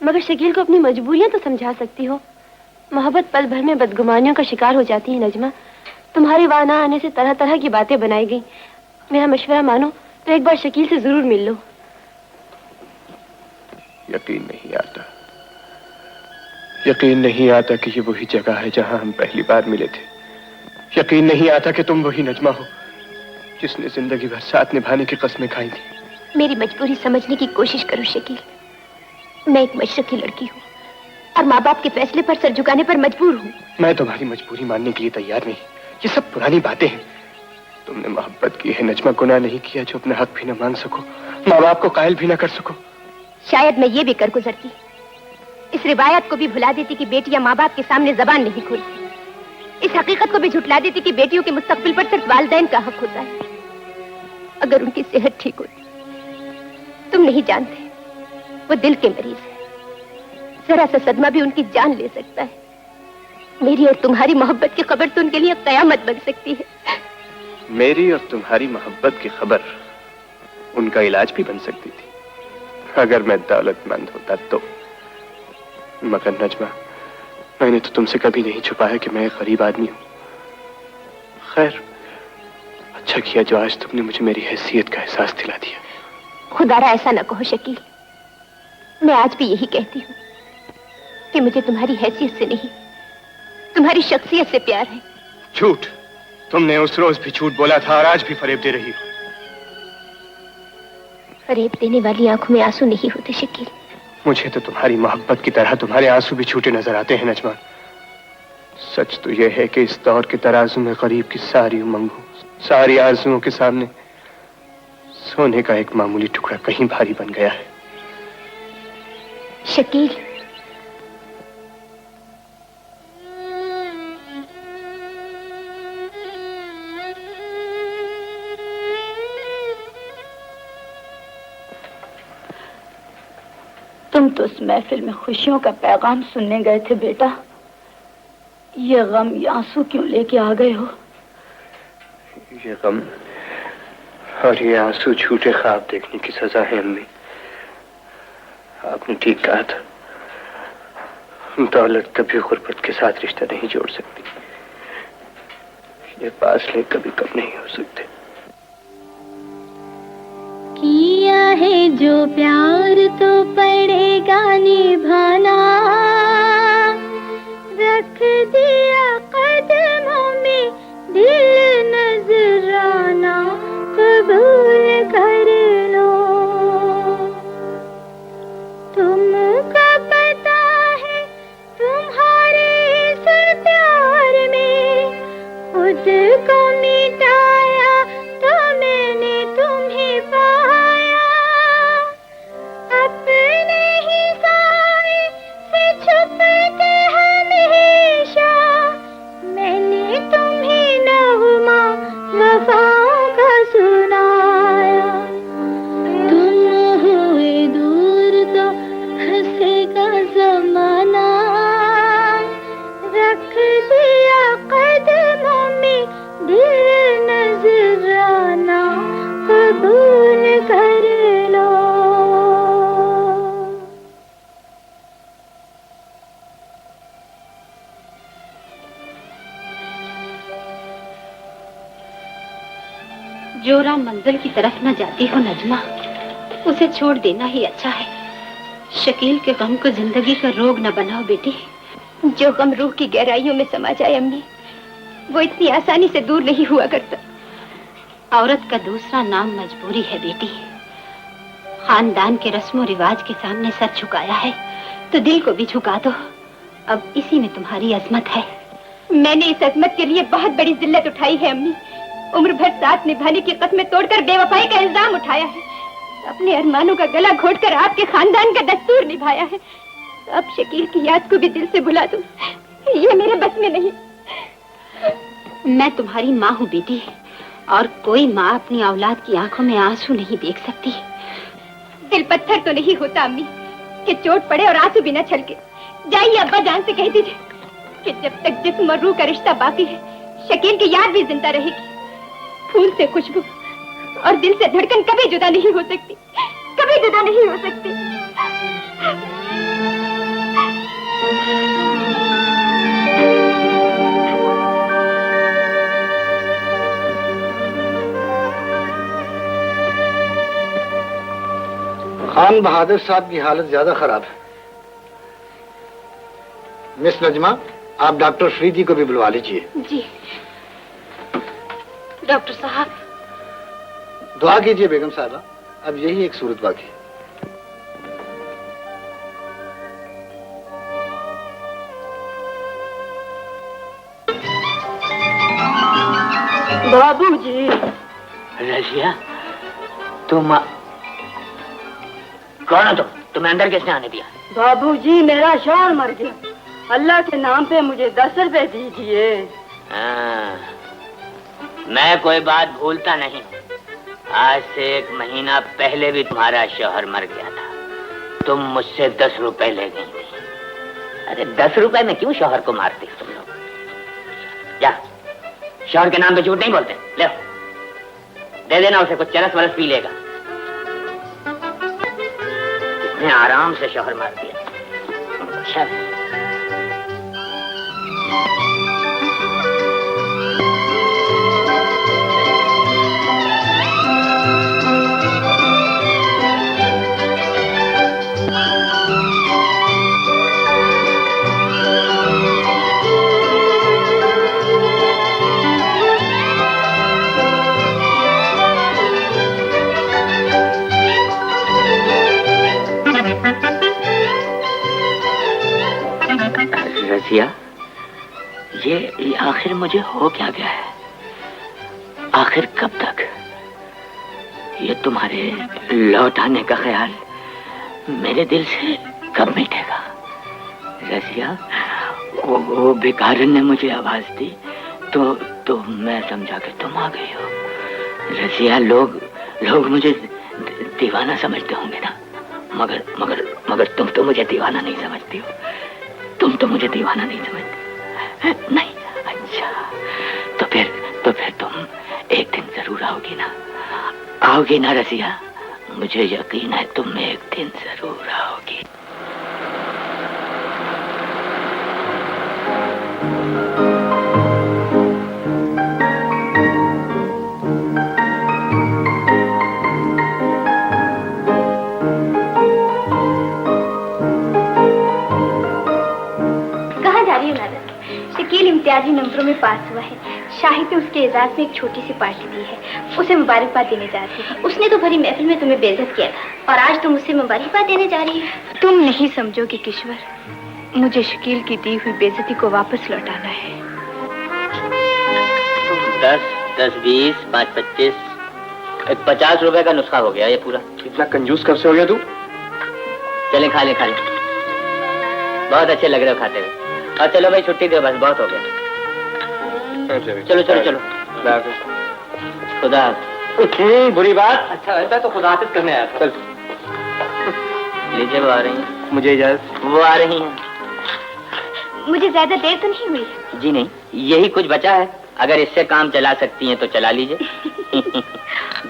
मगर शकील को अपनी मजबूरियां तो समझा सकती हो। मोहब्बत पल भर में बदगुमानियों का शिकार हो जाती है नजमा। तुम्हारे वहां ना आने से तरह तरह की बातें बनाई गई। मेरा मशवरा मानो तो एक बार शकील से जरूर मिल लो। यकीन नहीं आता, यकीन नहीं आता कि ये वही जगह है जहां हम पहली बार मिले थे। यकीन नहीं आता कि तुम वही नजमा हो जिसने जिंदगी भर साथ निभाने की कस्में खाई थी। मेरी मजबूरी समझने की कोशिश करो शकील। मैं एक मशरकी लड़की हूँ और माँ बाप के फैसले पर सर झुकाने पर मजबूर हूँ। मैं तुम्हारी मजबूरी मानने के लिए तैयार नहीं। ये सब पुरानी बातें हैं। तुमने मोहब्बत की है नजमा, गुनाह नहीं किया जो अपना हक भी न मांग सको, माँ बाप को कायल भी न कर सको। शायद मैं ये भी कर गुजरती, इस रिवायत को भी भुला देती कि बेटियां माँ बाप के सामने जबान नहीं खोलती, इस हकीकत को भी झुठला देती कि बेटियों के मुस्तकबिल पर सिर्फ वालिदैन का हक होता है अगर उनकी सेहत ठीक हो। तुम नहीं जानते, वो दिल के मरीज है, जरा सा सदमा भी उनकी जान ले सकता है। मेरी और तुम्हारी मोहब्बत की खबर तो उनके लिए कयामत बन सकती है। मेरी और तुम्हारी मोहब्बत की खबर उनका इलाज भी बन सकती थी अगर मैं दौलतमंद होता तो। मगर नजमा, मैंने तो तुमसे कभी नहीं छुपाया कि मैं एक गरीब आदमी हूं। खैर, अच्छा किया जो आज तुमने मुझे मेरी हैसियत का एहसास दिला दिया। खुदारा ऐसा न कहो शकील, मैं आज भी यही कहती हूँ कि मुझे तुम्हारी हैसियत से नहीं, तुम्हारी शख्सियत से प्यार है। झूठ, तुमने उस रोज भी झूठ बोला था और आज भी फरेब दे रही हो। फरेब देने वाली आंखों में आंसू नहीं होते शकील। मुझे तो तुम्हारी मोहब्बत की तरह तुम्हारे आंसू भी छूटे नजर आते हैं नजमा। सच तो यह है कि इस दौर के तराजू में गरीब की सारी उमंगों, सारी आरजुओं के सामने सोने का एक मामूली टुकड़ा कहीं भारी बन गया है। शकील, तुम तुम तो उस महफिल में खुशियों का पैगाम सुनने गए थे बेटा, ये गम, ये आंसू क्यों लेके आ गए हो? ये गम और ये आंसू झूठे ख्वाब देखने की सजा है अम्मी। आपने ठीक कहा था, दौलत कभी गुर्बत के साथ रिश्ता नहीं जोड़ सकती, ये फासले कभी कम नहीं हो सकते। किया है जो प्यार तो पड़ेगा निभाना, रख दिया कदमों में दिल नजराना, कबूल कर लो। तुमको पता है तुम्हारे इस प्यार में खुद को मिटाया तो मैंने तुम्हें पाया, अपने ही साए से छुप के हमेशा मैंने तुम्हें नगमा वफाओं का सुनाया। तुम हुए दूर तो हंसेगा जमाना, रख दिया कदमों में दिल नजराना, कबूल कर लो। जो राह मंजिल की तरफ न जाती हो नजमा, उसे छोड़ देना ही अच्छा है। शकील के गम को जिंदगी का रोग न बनाओ बेटी। जो गम रूह की गहराइयों में समा जाए अम्मी, वो इतनी आसानी से दूर नहीं हुआ करता। औरत का दूसरा नाम मजबूरी है बेटी। खानदान के रस्मों रिवाज के सामने सर झुकाया है तो दिल को भी झुका दो। अब इसी में तुम्हारी अजमत है। मैंने इस अजमत के लिए बहुत बड़ी जिल्लत उठाई है अम्मी। उम्र भर साथ निभाने की कस्में तोड़कर बेवफाई का इल्जाम उठाया है, अपने अरमानों का गला घोटकर आपके खानदान का दस्तूर निभाया है। अब शकील की याद को भी दिल से भुला दूं, ये मेरे बस में नहीं। मैं तुम्हारी माँ हूँ बेटी, और कोई माँ अपनी औलाद की आंखों में आंसू नहीं देख सकती। दिल पत्थर तो नहीं होता अम्मी कि चोट पड़े और आंसू भी न छलके। जाइए अब्बा जान से कह दीजिए कि जब तक जिस्म और रूह का रिश्ता बाकी है, शकील की याद भी जिंदा रहेगी। फूल से खुशबू और दिल से धड़कन कभी जुदा नहीं हो सकती, कभी जुदा नहीं हो सकती। खान बहादुर साहब की हालत ज्यादा खराब है। मिस नजमा, आप डॉक्टर फरीदी को भी बुलवा लीजिए। जी डॉक्टर साहब। दुआ कीजिए बेगम साहबा, अब यही एक सूरत बाकी। बाबूजी। रजिया, तुम कौन हो? तुम्हें अंदर किसने आने दिया? बाबूजी, मेरा शौहर मर गया। अल्लाह के नाम पे मुझे 10 रुपए दीजिए। मैं कोई बात भूलता नहीं। आज से 1 महीना पहले भी तुम्हारा शौहर मर गया था। तुम मुझसे 10 रुपए ले गई थी। अरे 10 रुपए में क्यों शौहर को मारती हो तुम लोग? जा, शौहर के नाम पे झूठ नहीं बोलते। ले दे देना उसे, कुछ चरस वरस पी लेगा। इतने आराम से शौहर मार दिया। अच्छा रजिया, ये आखिर मुझे हो क्या गया है? आखिर कब तक? ये तुम्हारे लौट आने का ख्याल मेरे दिल से कब मिटेगा? रजिया, वो भिखारन ने मुझे आवाज दी तो मैं समझा कि तुम आ गई हो। रजिया, लोग मुझे दीवाना समझते होंगे ना, मगर तुम तो मुझे दीवाना नहीं समझती हो। तुम तो मुझे दीवाना नहीं समझती। नहीं? अच्छा, तो फिर तुम एक दिन जरूर आओगी ना? आओगी ना रसिया? मुझे यकीन है तुम एक दिन जरूर आओगी। शकील इम्तियाजी नंबरों में पास हुआ है। शाहिद ने उसके एजाज में एक छोटी सी पार्टी दी है, उसे मुबारकबाद देने जा रही है। उसने तो भरी महफिल में तुम्हें बेइज्जत किया था और आज तुम उसे मुबारकबाद देने जा रही है। तुम नहीं समझोगे किश्वर, मुझे शकील की दी हुई बेइज्जती को वापस लौटाना है। 10, 10, 20, 5, 25, 50 रुपए का नुस्खा हो गया ये पूरा। इतना कंजूस कब से हो गया तू? चले खा ले। बहुत अच्छे लग रहे हो खाते हुए। और चलो भाई छुट्टी दो, बस बहुत हो गया। चलो। खुदा। बुरी बात। अच्छा वैसा तो खुदा हाफिज करने आया। चल लीजिए, वो आ रही हैं। मुझे इजाजत। वो आ रही हैं। मुझे ज्यादा देर तो नहीं हुई? जी नहीं, यही कुछ बचा है। अगर इससे काम चला सकती हैं तो चला लीजिए।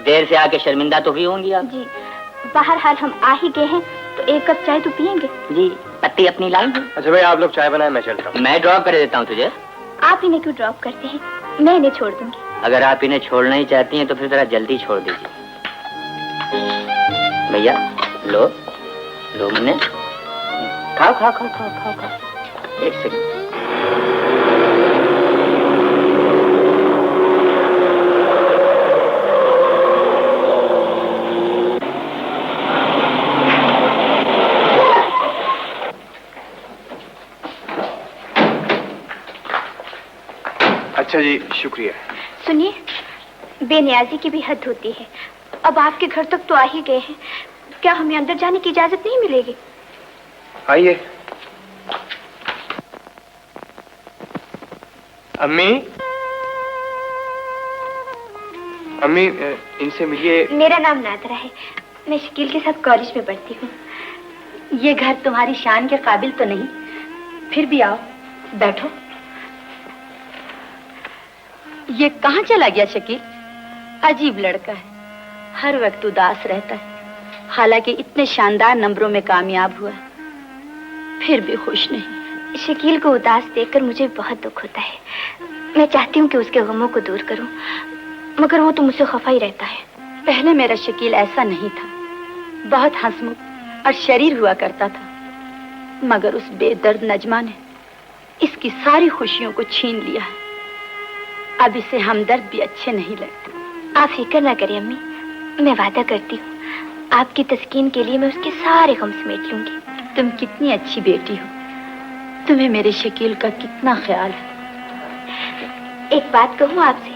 देर से आके शर्मिंदा तो भी होंगी आप। जी, बहरहाल हम आ ही गए हैं तो एक कप चाय तो पियेंगे? जी, पत्ती अपनी लाई है। अच्छा भाई, आप लोग चाय बनाए, मैं चलता हूँ। मैं ड्रॉप कर देता हूँ तुझे। आप इन्हें क्यों ड्रॉप करते हैं? मैं इन्हें छोड़ दूंगी। अगर आप इन्हें छोड़ना ही चाहती हैं तो फिर जरा जल्दी छोड़ दीजिए। भैया लो मुन्ने, खाओ। एक सेकंड। अच्छा जी, शुक्रिया। सुनिए, बेनियाजी की भी हद होती है। अब आपके घर तक तो आ ही गए हैं, क्या हमें अंदर जाने की इजाजत नहीं मिलेगी? आइए। अम्मी, इनसे मिलिए। मेरा नाम नादरा है, मैं शकील के साथ कॉलेज में पढ़ती हूँ। ये घर तुम्हारी शान के काबिल तो नहीं, फिर भी आओ, बैठो। ये कहाँ चला गया शकील? अजीब लड़का है, हर वक्त उदास रहता है। हालांकि इतने शानदार नंबरों में कामयाब हुआ, फिर भी खुश नहीं। शकील को उदास देखकर मुझे बहुत दुख होता है। मैं चाहती हूँ कि उसके गमों को दूर करूँ, मगर वो तो मुझसे खफा ही रहता है। पहले मेरा शकील ऐसा नहीं था, बहुत हंसमुख और शरीर हुआ करता था, मगर उस बेदर्द नजमा ने इसकी सारी खुशियों को छीन लिया है। अब इसे हमदर्द भी अच्छे नहीं लगते। आप फिक्र ना करिए अम्मी, मैं वादा करती हूँ आपकी तस्कीन के लिए मैं उसके सारे गम समेट लूंगी। तुम कितनी अच्छी बेटी हो, तुम्हें मेरे शकील का कितना ख्याल है। एक बात कहूँ आपसे,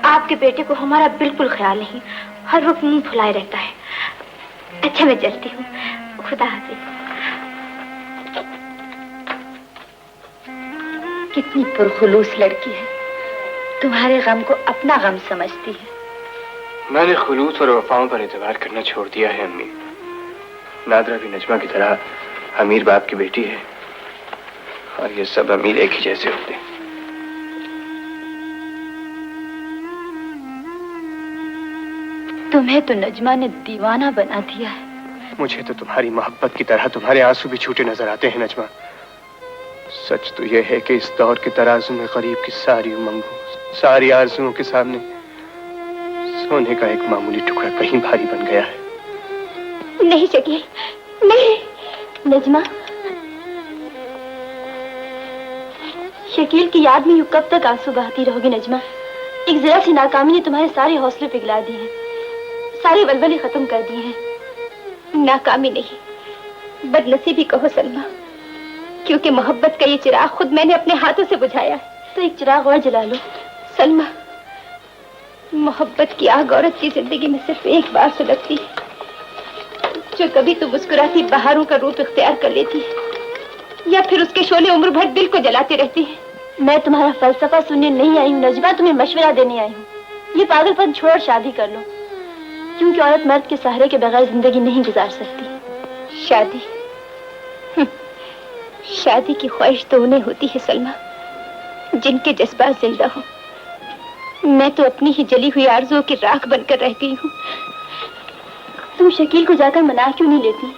आपके बेटे को हमारा बिल्कुल ख्याल नहीं, हर वक्त मुंह फुलाए रहता है। अच्छा मैं चलती हूँ, खुदा हाफिज। कितनी पुरखुलूस लड़की है, तुम्हारे गम को अपना गम समझती है। मैंने खुलूस और वफाओं पर एतबार करना छोड़ दिया है अम्मी। नादरा भी नजमा की तरह अमीर बाप की बेटी है, और ये सब अमीर एक ही जैसे होते हैं। तुम्हें तो नजमा ने दीवाना बना दिया है। मुझे तो तुम्हारी मोहब्बत की तरह तुम्हारे आंसू भी छूटे नजर आते हैं नजमा। सच तो यह है कि इस दौर के तराजू में गरीब की सारी उमंगों, सारी आरजुओं के सामने सोने का एक मामूली टुकड़ा कहीं भारी बन गया है। नहीं शकील, नहीं। नजमा, शकील की याद में यूं कब तक आंसू बहाती रहोगी नजमा? एक जरा सी नाकामी ने तुम्हारे सारे हौसले पिघला दिए हैं, सारे वलवले खत्म कर दिए हैं। नाकामी नहीं, बदनसीबी कहो सलमा, क्योंकि मोहब्बत का ये चिराग खुद मैंने अपने हाथों से बुझाया। तो एक चिराग और जला लो सलमा। मोहब्बत की आग औरत की जिंदगी में सिर्फ एक बार सुलगती है, जो कभी तो मुस्कुराती बहारों का रूप इख्तियार कर लेती है, या फिर उसके शोले उम्र भर दिल को जलाते रहती है। मैं तुम्हारा फलसफा सुनने नहीं आई हूँ नजमा, तुम्हें मशवरा देने आई हूँ। ये पागलपन छोड़ शादी कर लो, क्योंकि औरत मर्द के सहारे के बगैर जिंदगी नहीं गुजार सकती। शादी शादी की ख्वाहिश तो उन्हें होती है सलमा जिनके जज्बात जिंदा हो। मैं तो अपनी ही जली हुई आरज़ुओं की राख बनकर रह गई हूँ। तुम शकील को जाकर मना क्यों नहीं लेती?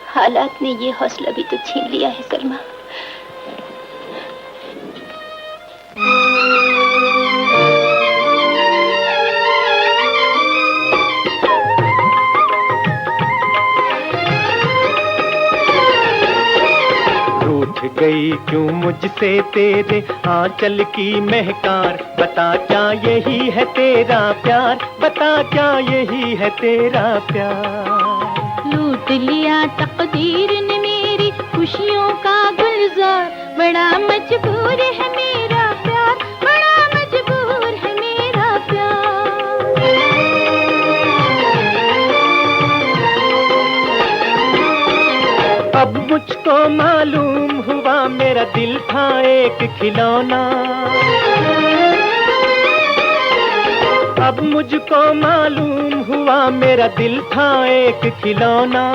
हालात ने ये हौसला भी तो छीन लिया है सलमा। रूठ गई क्यों मुझसे तेरे आंचल की महकार, बता क्या यही है तेरा प्यार, बता क्या यही है तेरा प्यार। लूट लिया तकदीर ने मेरी खुशियों का गुलजार, बड़ा मजबूर है मेरा प्यार, बड़ा मजबूर है मेरा प्यार। अब मुझको मालूम हुआ मेरा दिल था एक खिलौना, अब मुझको मालूम हुआ मेरा दिल था एक खिलौना।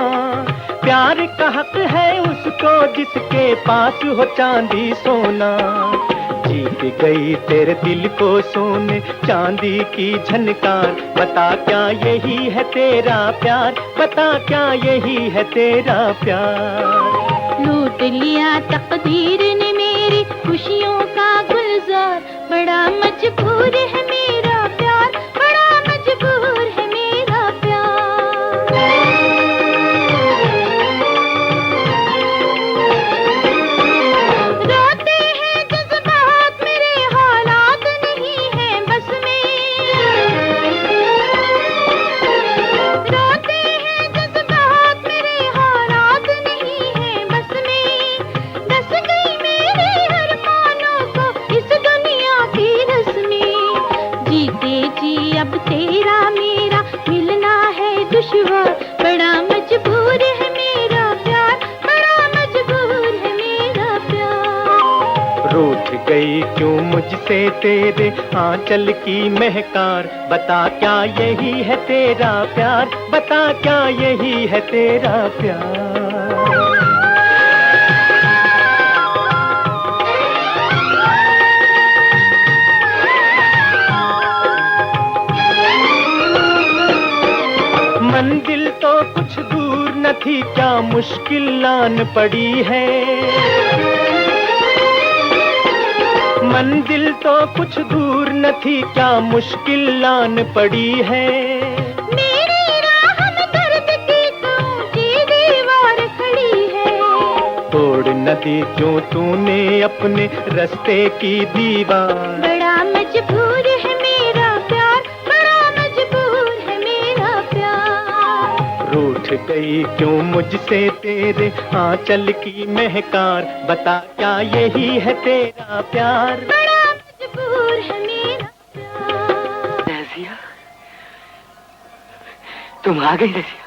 प्यार का हक है उसको जिसके पास हो चांदी सोना, जीत गई तेरे दिल को सोने चांदी की झनकार, बता क्या यही है तेरा प्यार, बता क्या यही है तेरा प्यार। लूट लिया तकदीर ने मेरी खुशियों का गुलजार, बड़ा मजबूर है मेरा प्यार, बड़ा मजबूर है मेरा प्यार। रोते हैं जज्बात मेरे हालात नहीं है बस में, रोते हैं जज्बात मेरे हालात नहीं है बस में, डस गई मेरे अरमानों को इस दुनिया की रस्में। जीते जी अब तेरा मेरा मिलना है दुश्वार, बड़ा मजबूर है मेरा प्यार, बड़ा मजबूर है मेरा प्यार। रूठ गई क्यों मुझसे तेरे आंचल की महकार, बता क्या यही है तेरा प्यार, बता क्या यही है तेरा प्यार। मंजिल तो कुछ दूर न थी क्या मुश्किल आन पड़ी है, मंजिल तो कुछ दूर न थी क्या मुश्किल आन पड़ी है। मेरी राह में दर्द की ऊंची दीवार खड़ी है, तोड़ न दी जो तूने अपने रास्ते की दीवार, बड़ा मजबूर है मेरा प्यार, बड़ा मजबूर है मेरा प्यार। रूठ गई क्यों मुझसे तेरे आंचल की महकार, बता क्या यही है तेरा प्यार, बड़ा मजबूर है मेरा प्यार। रज़िया, तुम आ गई रज़िया।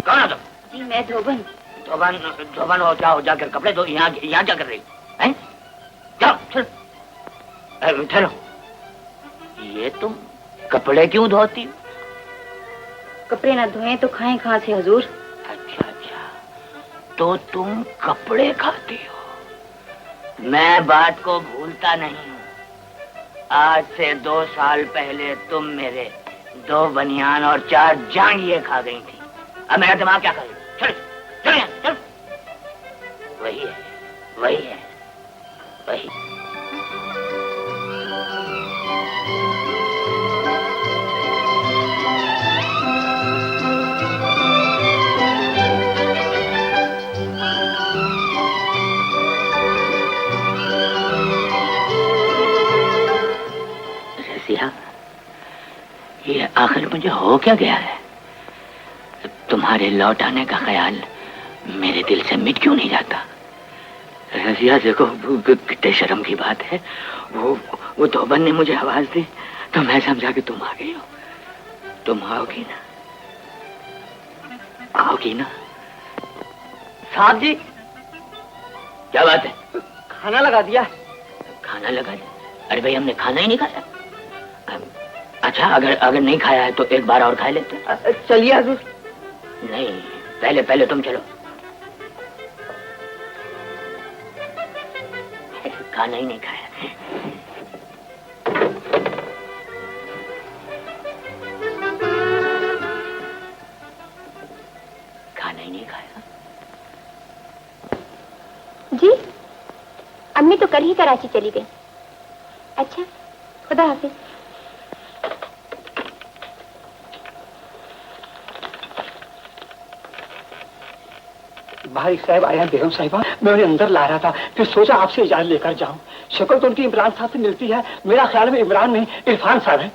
कौन है तुम? जी मैं धोबन। धोबन धोबन हो क्या हो, जाकर कपड़े धो, यहाँ क्या कर रही हैं? जाओ चल ठहरो, ये तुम कपड़े क्यों धोती हो? कपड़े ना धोएं तो खाएं कहाँ से हुजूर? अच्छा अच्छा, तो तुम कपड़े खाती हो। मैं बात को भूलता नहीं हूँ। आज से 2 साल पहले तुम मेरे 2 बनियान और 4 जांघिए खा गई थी। अब मेरा दिमाग क्या करे? चल चल यहाँ, चल। वही है वही है वही। रज़िया, ये आखिर मुझे हो क्या गया है? तुम्हारे लौट आने का ख्याल मेरे दिल से मिट क्यों नहीं जाता? रज़िया देखो, कितने शर्म की बात है, वो धोबन ने मुझे आवाज दी तो मैं समझा कि तुम आ गई हो। तुम आओगी ना? आओगी ना? साहब जी, क्या बात है? खाना लगा दिया। खाना लगा दिया? अरे भाई, हमने खाना ही नहीं खाया। अच्छा, अगर नहीं खाया है तो एक बार और खा लेते। चलिए हुजूर। नहीं, पहले पहले तुम चलो। खाना ही नहीं खाया। खाना ही नहीं खाया। जी, अम्मी तो कल ही कराची चली गई। अच्छा, खुदा हाफिज। भाई साहब आया बेगम साहिबा, मैं उन्हें अंदर ला रहा था, फिर सोचा आपसे इजाजत लेकर जाऊं। शक्ल तो उनकी इमरान साहब से मिलती है, मेरा ख्याल में इमरान नहीं इरफान साहब है।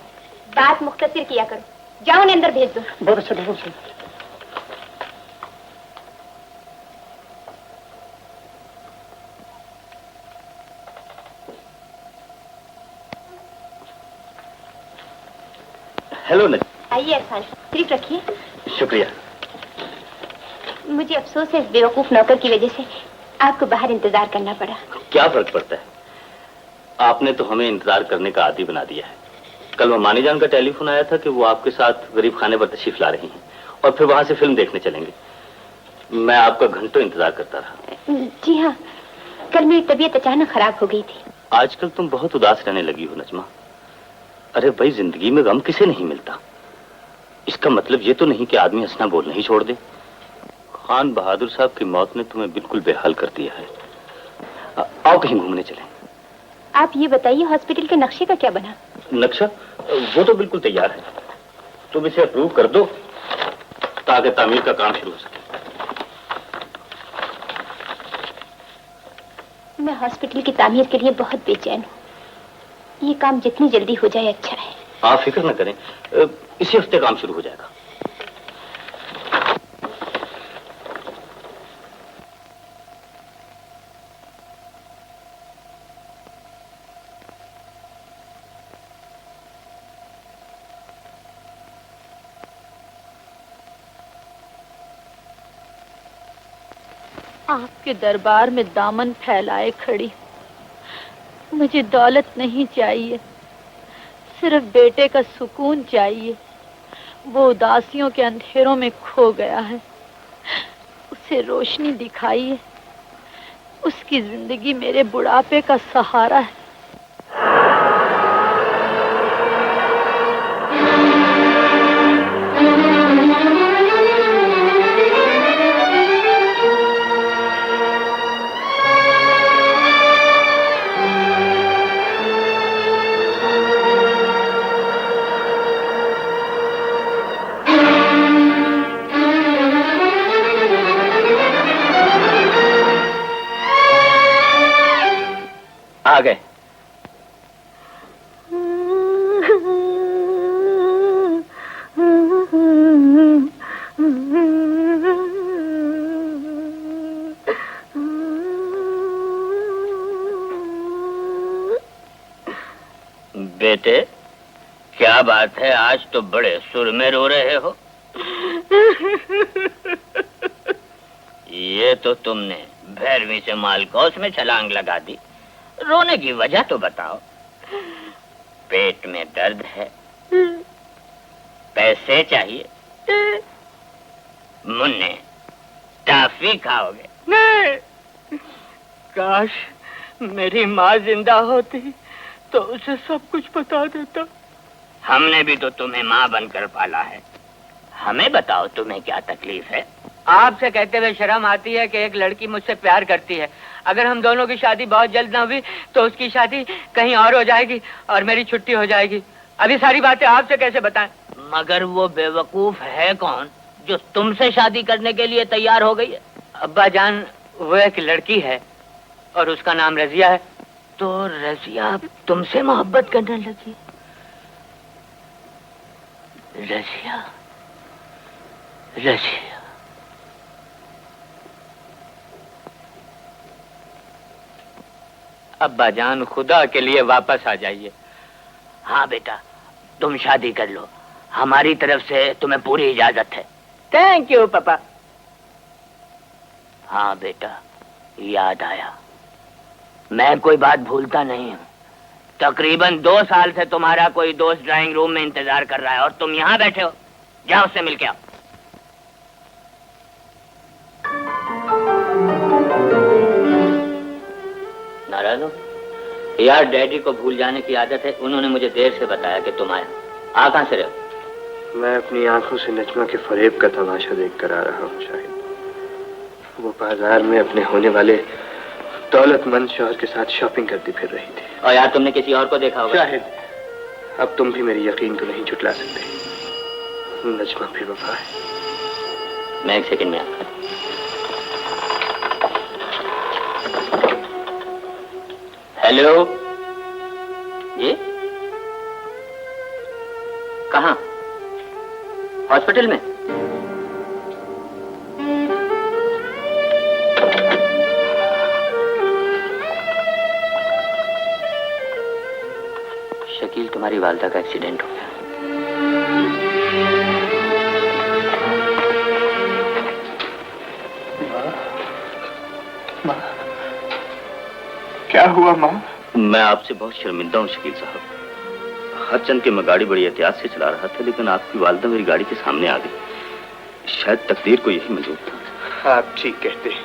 बात मुख्तसर किया करो, जाओ उन्हें अंदर भेज दो। बहुत अच्छा बेगम साहिबा। हेलो नज। आइए इरफान, तशरीफ रखिए। शुक्रिया। मुझे अफसोस है इस बेवकूफ नौकर की वजह से आपको बाहर इंतजार करना पड़ा। क्या फर्क पड़ता है, आपने तो हमें इंतजार करने का आदी बना दिया है। कल मानी जान का टेलीफोन आया था कि वो आपके साथ गरीब खाने पर तशरीफ ला रही हैं और फिर वहां से फिल्म देखने चलेंगे। मैं आपका घंटों इंतजार करता रहा। जी हाँ, कल मेरी तबीयत अचानक खराब हो गई थी। आजकल तुम बहुत उदास रहने लगी हो नजमा। अरे भाई, जिंदगी में गम किसे नहीं मिलता। इसका मतलब ये तो नहीं कि आदमी हंसना बोलना ही छोड़ दे। खान बहादुर साहब की मौत ने तुम्हें बिल्कुल बेहाल कर दिया है। आओ कहीं घूमने चलें। आप ये बताइए, हॉस्पिटल के नक्शे का क्या बना? नक्शा? वो तो बिल्कुल तैयार है। तुम इसे अप्रूव कर दो ताकि तामीर का काम शुरू हो सके। मैं हॉस्पिटल की तामीर के लिए बहुत बेचैन हूँ। ये काम जितनी जल्दी हो जाए अच्छा है। आप फिक्र न करें, इसी हफ्ते काम शुरू हो जाएगा। आपके दरबार में दामन फैलाए खड़ी। मुझे दौलत नहीं चाहिए, सिर्फ बेटे का सुकून चाहिए। वो उदासियों के अंधेरों में खो गया है, उसे रोशनी दिखाइए। उसकी जिंदगी मेरे बुढ़ापे का सहारा है। आ गए। बेटे, क्या बात है, आज तो बड़े सुर में रो रहे हो। ये तो तुमने भैरवी से मालकोस में छलांग लगा दी। रोने की वजह तो बताओ। पेट में दर्द है, पैसे चाहिए, मुन्ने टॉफी खाओगे? नहीं, काश मेरी माँ जिंदा होती तो उसे सब कुछ बता देता। हमने भी तो तुम्हें माँ बनकर पाला है। हमें बताओ तुम्हें क्या तकलीफ है? आपसे कहते हुए शर्म आती है कि एक लड़की मुझसे प्यार करती है। अगर हम दोनों की शादी बहुत जल्द ना हुई तो उसकी शादी कहीं और हो जाएगी और मेरी छुट्टी हो जाएगी। अभी सारी बातें आपसे कैसे बताएं? मगर वो बेवकूफ है कौन जो तुमसे शादी करने के लिए तैयार हो गई है? अब्बा जान, वो एक लड़की है और उसका नाम रजिया है। तो रजिया तुमसे मोहब्बत करने लगी? रजिया, रजिया। अब्बा जान, खुदा के लिए वापस आ जाइए। हाँ बेटा, तुम शादी कर लो, हमारी तरफ से तुम्हें पूरी इजाजत है। थैंक यू पापा। हाँ बेटा, याद आया, मैं कोई बात भूलता नहीं हूँ। तकरीबन 2 साल से तुम्हारा कोई दोस्त ड्राइंग रूम में इंतजार कर रहा है और तुम यहाँ बैठे हो। जाओ उससे मिल के आओ। नाराज हो? यार डैडी को भूल जाने की आदत है, उन्होंने मुझे देर से बताया कि तुम आए। आ कहां से रहे हो? मैं अपनी आंखों से नजमा के फरेब का तमाशा देख कर आ रहा हूँ शाहिद। वो बाजार में अपने होने वाले दौलतमंद शौहर के साथ शॉपिंग करती फिर रही थी। और यार तुमने किसी और को देखा होगा। शाहिद, अब तुम भी मेरी यकीन को नहीं झुटला सकते। नजमा बेवफा है। मैं एक सेकंड में आता हूं। हेलो, ये कहाँ? हॉस्पिटल में? शकील, तुम्हारी वालदा का एक्सीडेंट हो गया। माँ, क्या हुआ माँ? मैं आपसे बहुत शर्मिंदा हूँ शकील साहब। हरचंद के मैं गाड़ी बड़ी एहतियात से चला रहा था, लेकिन आपकी वालदा मेरी गाड़ी के सामने आ गई। शायद तकदीर को यही मंजूर था। आप ठीक कहते हैं।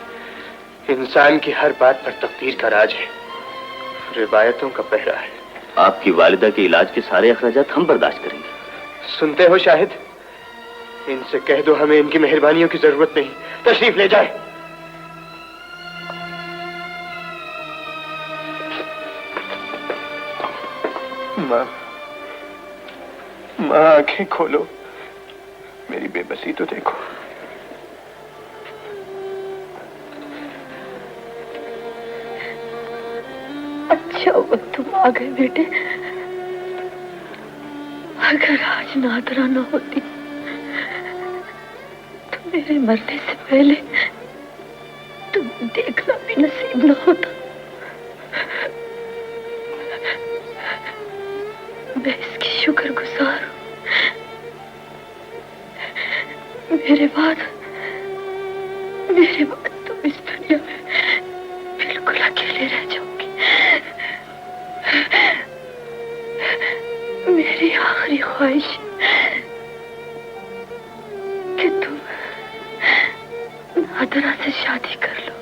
इंसान की हर बात पर तकदीर का राज है, रिवायतों का पहरा है। आपकी वालिदा के इलाज के सारे अखराजात हम बर्दाश्त करेंगे। सुनते हो शाहिद? इनसे कह दो हमें इनकी मेहरबानियों की जरूरत नहीं। तशरीफ ले जाए। माँ, माँ आंखें खोलो, मेरी बेबसी तो देखो। अच्छा हुआ तुम आ गए बेटे। अगर आज नादरा न होती तो मेरे मरने से पहले तुम देखना भी नसीब न होता। मैं इसकी शुक्रगुजार हूँ। मेरे बाद तुम इस दुनिया में बिल्कुल अकेले रह जाओगी। मेरी आखिरी ख्वाहिश कि तुम नादरा से शादी कर लो।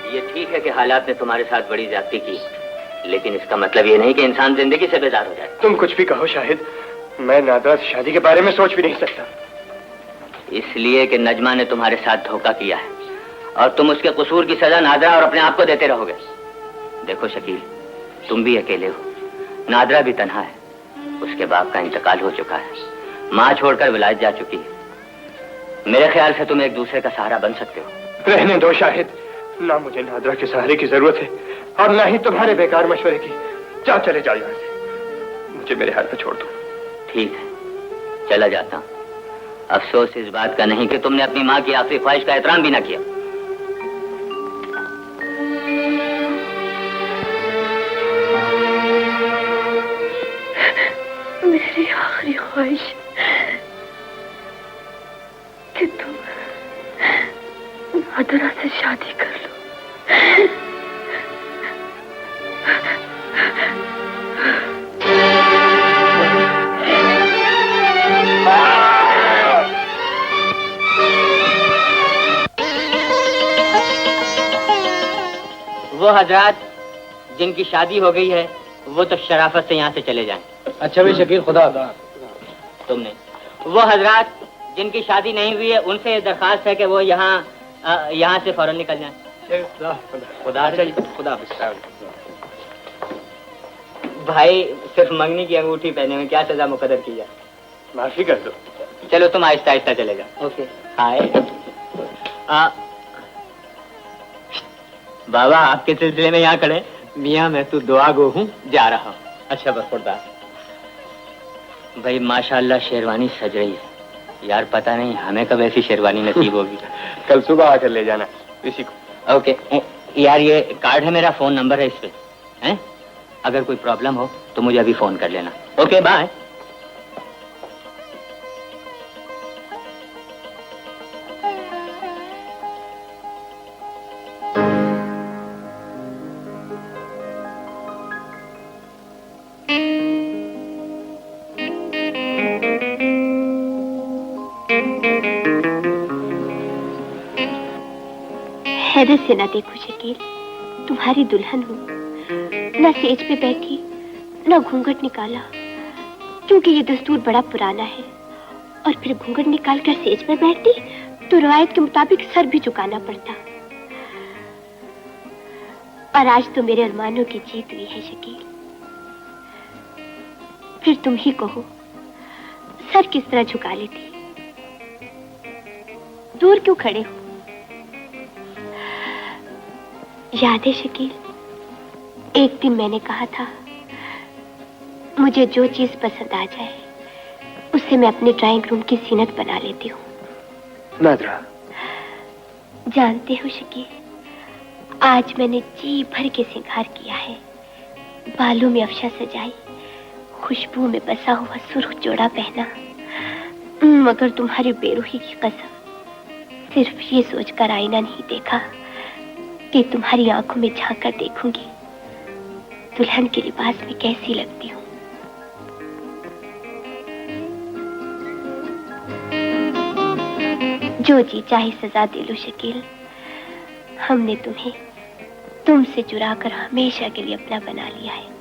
ये ठीक है कि हालात ने तुम्हारे साथ बड़ी ज्यादती की, लेकिन इसका मतलब ये नहीं कि इंसान जिंदगी से बेजार हो जाए। तुम कुछ भी कहो शाहिद, मैं नादरा से शादी के बारे में सोच भी नहीं सकता। इसलिए कि नजमा ने तुम्हारे साथ धोखा किया है और तुम उसके कसूर की सजा नादरा और अपने आप को देते रहोगे। देखो शकील, तुम भी अकेले हो, नादरा भी तन्हा है। उसके बाप का इंतकाल हो चुका है, माँ छोड़कर विलायत जा चुकी है। मेरे ख्याल से तुम एक दूसरे का सहारा बन सकते हो। रहने दो शाहिद, ना मुझे नादरा के सहारे की जरूरत है और ना ही तुम्हारे बेकार मशवरे की। जा, चले जाओ यहाँ से, मुझे मेरे हाल पे छोड़ दो। ठीक है, चला जाता हूँ। अफसोस इस बात का नहीं कि तुमने अपनी माँ की आखिरी ख्वाहिश का एहतराम भी ना किया। मेरी आखिरी ख्वाहिश कि तुम नादरा से शादी कर लो। वो हजरात जिनकी शादी हो गई है वो तो शराफत से यहाँ से चले जाएं। अच्छा भाई शकील, खुदा हाफिज़। तुमने वो हजरात जिनकी शादी नहीं हुई है उनसे ये दरखास्त है कि वो यहाँ से फौरन निकल जाएं। खुदा हाफिज़। भाई सिर्फ मंगनी की अंगूठी पहने में क्या सजा मुकद्दर की जाए? माफी कर दो। चलो तुम आहिस्ता आहिस्ता चले जाओ। ओके। हाय बाबा, आपके सिलसिले में यहाँ खड़े। मियाँ मैं तो दुआ गो हूँ, जा रहा हूँ। अच्छा बरखुरदार। भाई माशाल्लाह शेरवानी सज रही है यार, पता नहीं हमें कब ऐसी शेरवानी नसीब होगी। कल सुबह आकर ले जाना इसी को। ओके यार, ये कार्ड है मेरा, फोन नंबर है इस पे हैं? अगर कोई प्रॉब्लम हो तो मुझे अभी फोन कर लेना। Okay bye. हैरत से ना देखो शकील, तुम्हारी दुल्हन हूँ। ना सेज पे बैठी, ना घूंघट निकाला, क्योंकि ये दस्तूर बड़ा पुराना है। और फिर घूंघट निकाल कर सेज पे बैठती तो रवायत के मुताबिक सर भी झुकाना पड़ता। और आज तो मेरे अरमानों की जीत हुई है शकील। फिर तुम ही कहो, सर किस तरह झुका लेती? दूर क्यों खड़े हो? याद है शकील, एक दिन मैंने कहा था, मुझे जो चीज पसंद आ जाए उससे मैं अपने ड्राइंग रूम की जीनत बना लेती हूँ। नादरा, जानते हो शकील, आज मैंने जी भर के श्रृंगार किया है। बालों में अफशा सजाई, खुशबू में बसा हुआ सुर्ख जोड़ा पहना, मगर तुम्हारी बेरूही की कसम, सिर्फ ये सोचकर आईना नहीं देखा कि तुम्हारी आंखों में झांक कर देखूंगी दुल्हन के लिबास में कैसी लगती हूँ। जो जी चाहे सजा दे लो शकील, हमने तुम्हें तुमसे चुरा कर हमेशा के लिए अपना बना लिया है।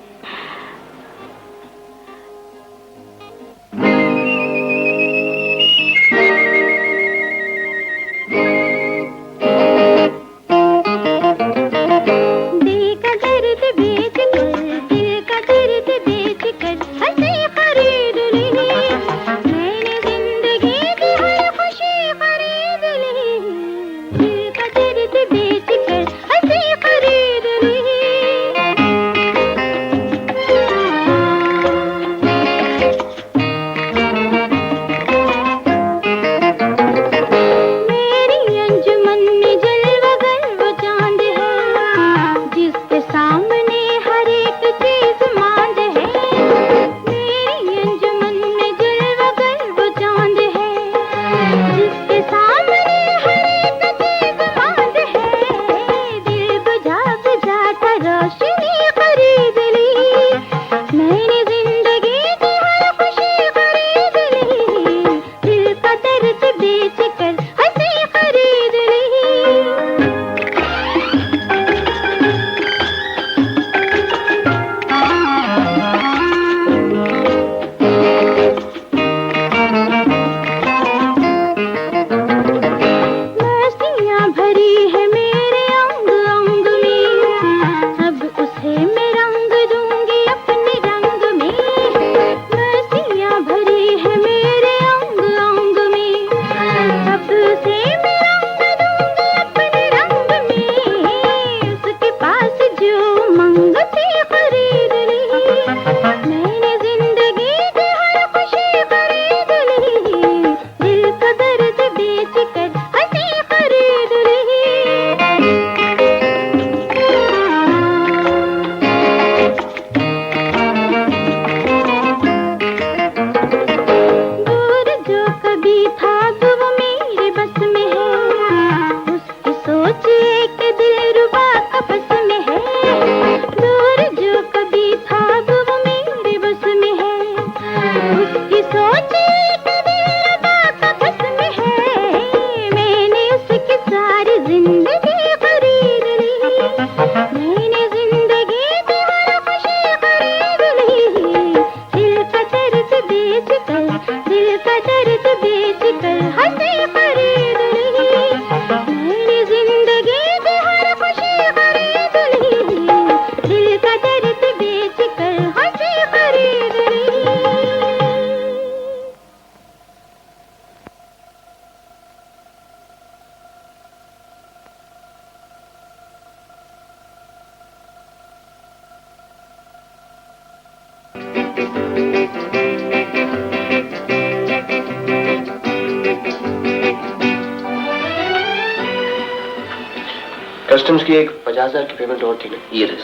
कस्टम्स की एक 50,000 की पेमेंट और थी ना, ये रहे।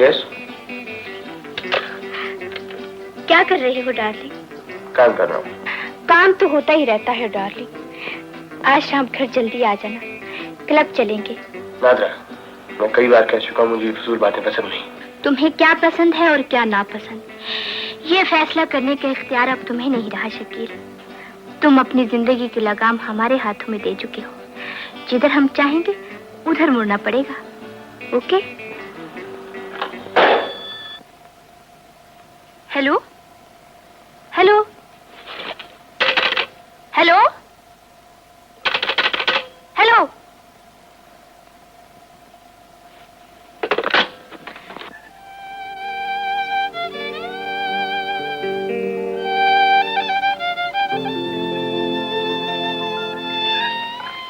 यस, क्या कर रहे हो डार्लिंग? काम कर रहा हूँ। काम तो होता ही रहता है डार्लिंग। आज शाम घर जल्दी आ जाना, क्लब चलेंगे। नादरा, मैं कई बार कह चुका हूँ, मुझे फजूल बातें पसंद नहीं। तुम्हें क्या पसंद है और क्या नापसंद, ये फैसला करने का इख्तियार अब तुम्हें नहीं रहा शकील। तुम अपनी जिंदगी की लगाम हमारे हाथों में दे चुके हो। जिधर हम चाहेंगे उधर मुड़ना पड़ेगा। Okay? Hello hello hello hello.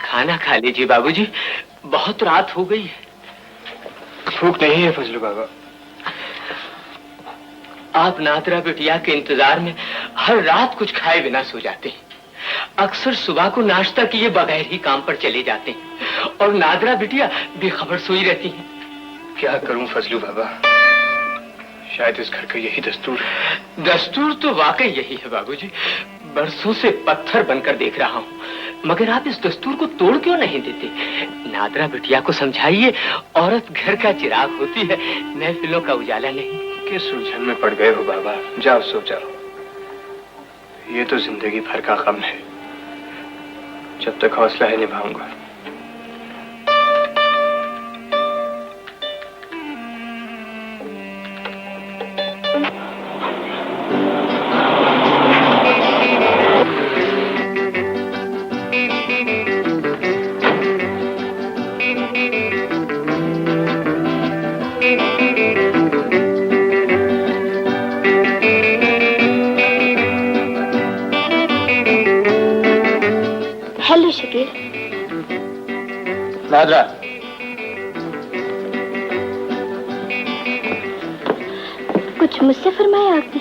खाना खा लीजिए बाबूजी, बहुत रात हो गई है। भूख नहीं है फजलू बाबा। आप नादरा बिटिया के इंतजार में हर रात कुछ खाए बिना सो जाते हैं। अक्सर सुबह को नाश्ता किए बगैर ही काम पर चले जाते हैं और नादरा बिटिया बेखबर सोई रहती हैं। क्या करूं फजलू बाबा, शायद इस घर का यही दस्तूर है। दस्तूर तो वाकई यही है बाबूजी। बरसों से पत्थर बनकर देख रहा हूँ, मगर आप इस दस्तूर को तोड़ क्यों नहीं देते? नादरा बिटिया को समझाइए, औरत घर का चिराग होती है, महफिलों का उजाला नहीं। किस उलझन में पड़ गए हो बाबा? जाओ सो जाओ। ये तो जिंदगी भर का गम है, जब तक हौसला है निभाऊंगा। हेलो शकील। नादरा, कुछ मुझसे फरमाया आपने?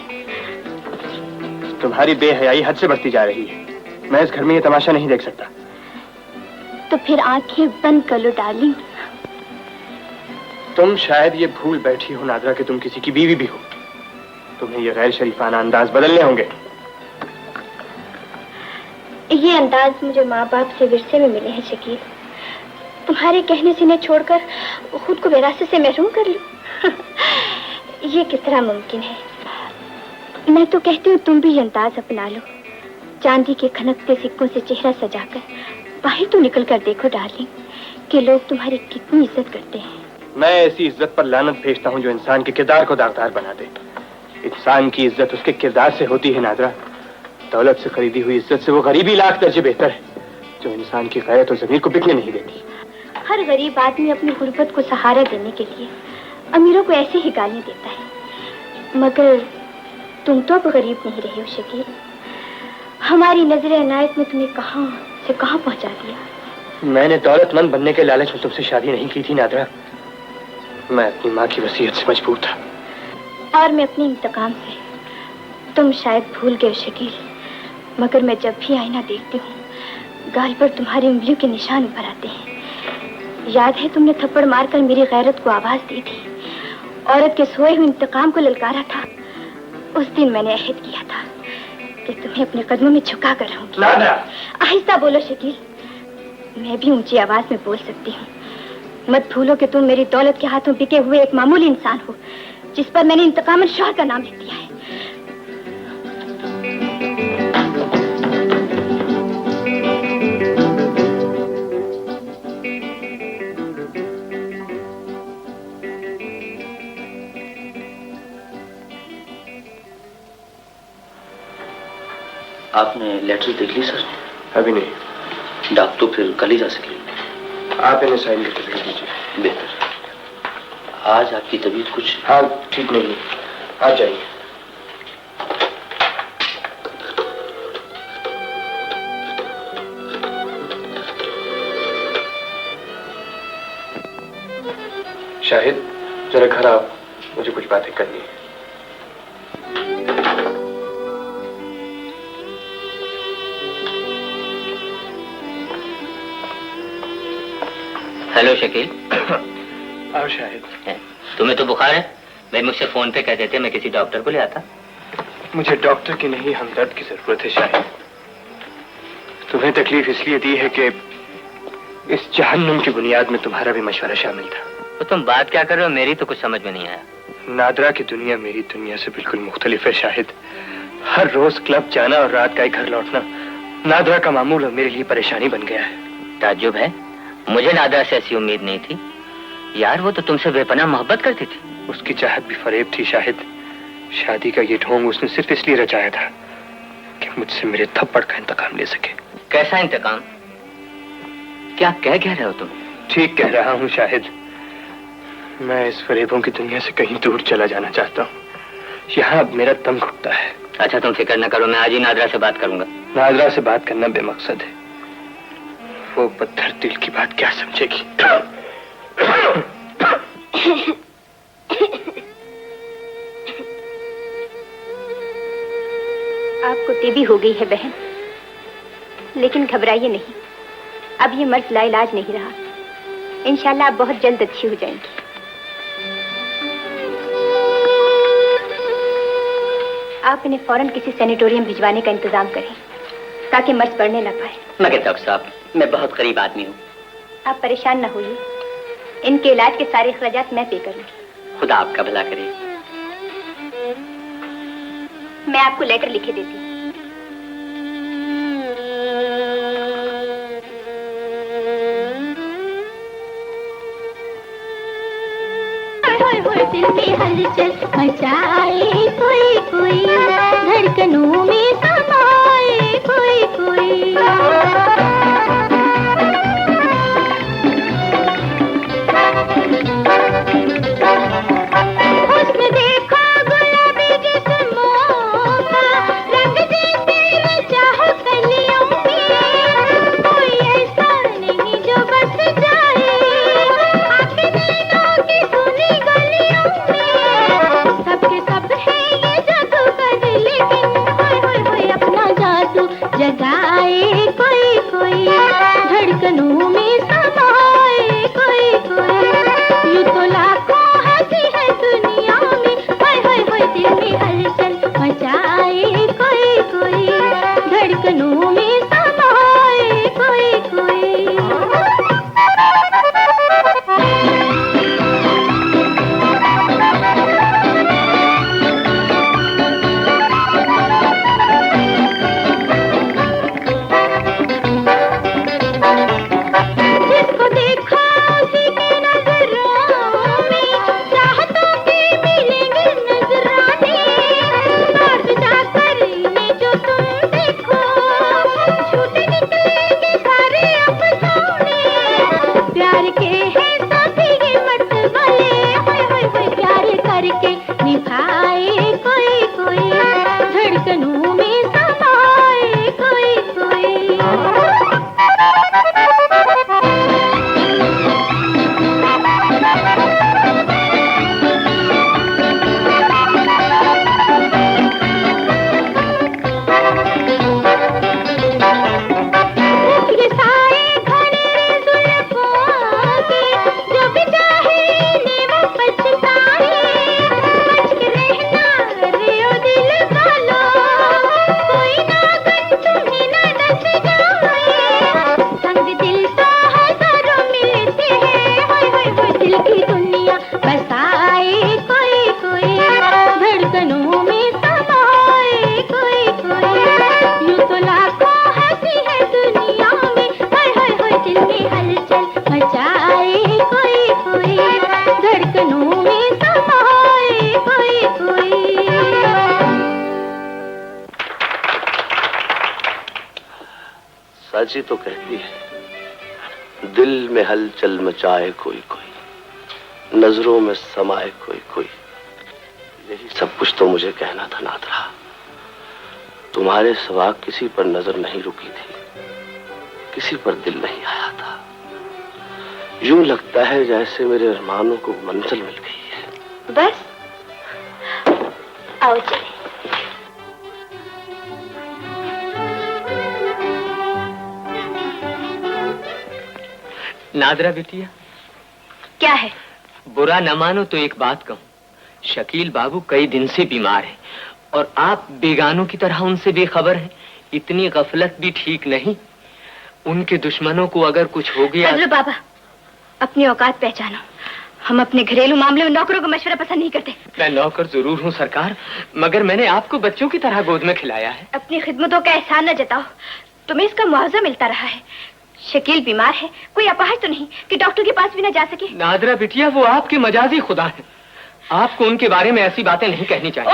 तुम्हारी बेहयाई हद से बढ़ती जा रही है। मैं इस घर में ये तमाशा नहीं देख सकता। तो फिर आंखें बंद कर लो डार्लिंग। तुम शायद ये भूल बैठी हो नादरा कि तुम किसी की बीवी भी हो। तुम्हें ये गैर शरीफाना अंदाज बदलने होंगे। ये अंदाज मुझे माँ बाप से विरसे में मिले हैं शकील। तुम्हारे कहने से न छोड़कर खुद को विरासत से महरूम कर लूं। ये किस तरह मुमकिन है? मैं तो कहती हूँ तुम भी ये अंदाज अपना लो। चांदी के खनकते सिक्कों से चेहरा सजाकर बाहर तो निकल कर देखो डार्लिंग कि लोग तुम्हारी कितनी इज्जत करते हैं। मैं ऐसी इज्जत पर लानत भेजता हूँ जो इंसान के किरदार को दागदार बना दे। इंसान की इज्जत उसके किरदार से होती है नादरा। दौलत से खरीदी हुई इज्जत से वो गरीबी लाख दर्जे बेहतर है, जो इंसान की गैरत और ज़मीर को बिकने नहीं देती। हर गरीब आदमी अपनी गुर्बत को सहारा देने के लिए अमीरों को ऐसे ही गालियां देता है, मगर तुम तो अब गरीब नहीं रहे हो शकील। हमारी नजर इनायत में तुम्हें कहां से कहां पहुंचा दिया। मैंने दौलतमंद बनने के लालच में तुमसे शादी नहीं की थी नादरा। मैं अपनी माँ की वसीयत से मजबूर था, और मैं अपने इंतकाम से। तुम शायद भूल गए शकील, मगर मैं जब भी आईना देखती हूँ गाल पर तुम्हारी उंगलियों के निशान उभर आते हैं। याद है तुमने थप्पड़ मारकर मेरी गैरत को आवाज दी थी, औरत के सोए हुए इंतकाम को ललकारा था। उस दिन मैंने अहद किया था कि तुम्हें अपने कदमों में झुका कर रहूंगी। आहिस्ता बोलो शकील, मैं भी ऊंची आवाज में बोल सकती हूँ। मत भूलो कि तुम मेरी दौलत के हाथों बिके हुए एक मामूली इंसान हो, जिस पर मैंने इंतकामन शौहर का नाम लिख दिया है। आपने लेटर देख ली सर? अभी नहीं। डाक तो फिर कल ही जा सकेंगे। आप इन्हें साइन करके भेज दीजिए। बेहतर। आज आपकी तबीयत कुछ? हाँ ठीक नहीं है, आप जाइए। शाहिद जरा घर आओ, मुझे कुछ बातें करनी है। हेलो शकील। आओ शाहिद। तुम्हें तो बुखार है? भाई मुझसे फोन पे कह देते, मैं किसी डॉक्टर को ले आता। मुझे डॉक्टर की नहीं हमदर्द की जरूरत है शाहिद। तुम्हें तकलीफ इसलिए दी है कि इस जहन्नुम की बुनियाद में तुम्हारा भी मशवरा शामिल था। तो तुम बात क्या कर रहे हो, मेरी तो कुछ समझ में नहीं आया। नादरा की दुनिया मेरी दुनिया से बिल्कुल मुख्तलिफ है शाहिद। हर रोज क्लब जाना और रात का ही घर लौटना नादरा का मामूल और मेरे लिए परेशानी बन गया है। ताज्जुब है, मुझे नादरा से ऐसी उम्मीद नहीं थी यार। वो तो तुमसे बेपनाह मोहब्बत करती थी। उसकी चाहत भी फरेब थी शाहिद। शादी का ये ढोंग उसने सिर्फ इसलिए रचाया था कि मुझसे मेरे थप्पड़ का इंतकाम ले सके। कैसा इंतकाम? क्या कह रहे हो तुम? ठीक कह रहा हूँ शाहिद। मैं इस फरेबों की दुनिया से कहीं दूर चला जाना चाहता हूँ। यहाँ अब मेरा दम घुटता है। अच्छा तुम फिक्र न करो, मैं आज ही नादरा से बात करूंगा। नादरा से बात करना बेमकसद है। वो पत्थर दिल की बात क्या समझेगी? आपको टीबी हो गई है बहन, लेकिन घबराइए नहीं, अब ये मर्ज लाइलाज नहीं रहा। इंशाल्लाह आप बहुत जल्द अच्छी हो जाएंगी। आप इन्हें फौरन किसी सैनिटोरियम भिजवाने का इंतजाम करें ताकि मर्ज बढ़ने न पाए। मगर डॉक्टर साहब, मैं बहुत गरीब आदमी हूँ। आप परेशान न होइए, इनके इलाज के सारे खर्चात मैं पे करूंगी। खुदा आपका भला करे। मैं आपको लेटर लिखे देती हूँ। दिल में हलचल मचाए कोई कोई, धड़कनों में समाए कोई कोई। हुस्न देखो गुलाबी जिस्मों का, रंग जैसे चाहो कलियों में, कोई ऐसा नहीं जो बस जाए आंखें नैनों की सुनी गलियों में। सबके सब है ये जादूगर, लेकिन होय होय होय अपना जादू जगाए कोई कोई, धड़कनों में समाए कोई कोई। यूं तो लाखों हंसी है दुनिया में, होय होय होय दिल में हलचल मचाए कोई कोई, धड़कनों में समाए कोई कोई। जिसको देखा उसी की नजरों में, चाहतों के मिलेंगे नजराने। बात जाकर इन्हें जो तुम देखो, झूठ निकलेंगे सारे अफसाने। प्यार के हैं साथी ये मत वाले, होय होय होय प्यार करके निभाए कोई कोई, धड़कनों में समाए कोई कोई। ये साए घने जुल्फों के, जो भी चाहे इन्हें वो पछताए। बच के रहना रे ओ दिल वालों, कोई नागन तुम्हें न डस जाए। संग दिल तो हजारों मिलते हैं, होय होय होय दिल की दुनिया बसाए कोई कोई, धड़कनों में समाए कोई कोई। यूं तो लाखों हंसी है दुनिया में, होय होय होय दिल में हलचल मचाए कोई कोई, धड़कनों में समाए कोई कोई। साची तो कहती है, दिल में हलचल मचाए कोई कोई, नजरों में समाए कोई कोई। यही सब कुछ तो मुझे कहना था नादरा। तुम्हारे सिवा किसी पर नजर नहीं रुकी थी, किसी पर दिल नहीं आया था। यूं लगता है जैसे मेरे अरमानों को मंजिल मिल गई है। बस आओ चले। नादरा बिटिया, क्या है? बुरा न मानो तो एक बात कहूँ, शकील बाबू कई दिन से बीमार हैं और आप बेगानों की तरह उनसे बेखबर हैं। इतनी गफलत भी ठीक नहीं। उनके दुश्मनों को अगर कुछ हो गया। फजल बाबा, अपनी औकात पहचानो। हम अपने घरेलू मामले में नौकरों का मशवरा पसंद नहीं करते। मैं नौकर जरूर हूँ सरकार, मगर मैंने आपको बच्चों की तरह गोद में खिलाया है। अपनी खिदमतों का एहसान न जताओ, तुम्हें इसका मुआवजा मिलता रहा है। शकील बीमार है, कोई अपाहिज तो नहीं कि डॉक्टर के पास भी न जा सके। नादरा बिटिया, वो आपके मजाजी खुदा है, आपको उनके बारे में ऐसी बातें नहीं कहनी चाहिए।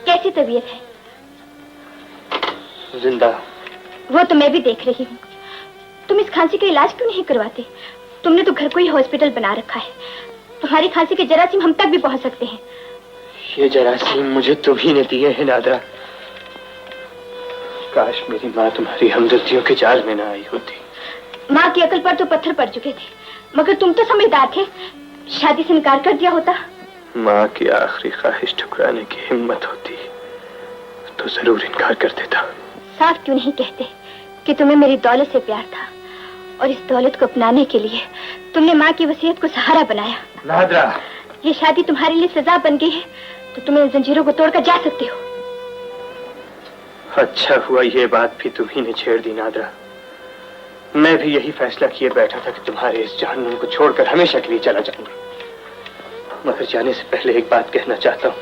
कैसी तबीयत है? जिंदा। वो तो मैं भी देख रही हूँ। तुम इस खांसी का इलाज क्यों नहीं करवाते? तुमने तो घर को ही हॉस्पिटल बना रखा है। तुम्हारी खांसी के जरासीम हम तक भी पहुंच सकते हैं। ये जरासीम मुझे तुम्ही ने दिए हैं नादरा। काश मेरी माँ तुम्हारी हमदर्दियों के जाल में ना आई होती। माँ की अकल पर तो पत्थर पड़ चुके थे, मगर तुम तो समझदार थे, शादी से इनकार कर दिया होता। माँ की आखिरी ख्वाहिश ठुकराने की हिम्मत होती तो जरूर इनकार कर देता। साफ क्यों नहीं कहते कि तुम्हें मेरी दौलत से प्यार था और इस दौलत को अपनाने के लिए तुमने माँ की वसीयत को सहारा बनाया। नादरा, ये शादी तुम्हारे लिए सजा बन गई है तो तुम इन जंजीरों को तोड़कर जा सकते हो। अच्छा हुआ ये बात भी तुम्ही ने छेड़ दी नादरा। मैं भी यही फैसला किए बैठा था कि तुम्हारे इस जहन्नुम को छोड़कर हमेशा के लिए चला जाऊंगा। मगर जाने से पहले एक बात कहना चाहता हूँ,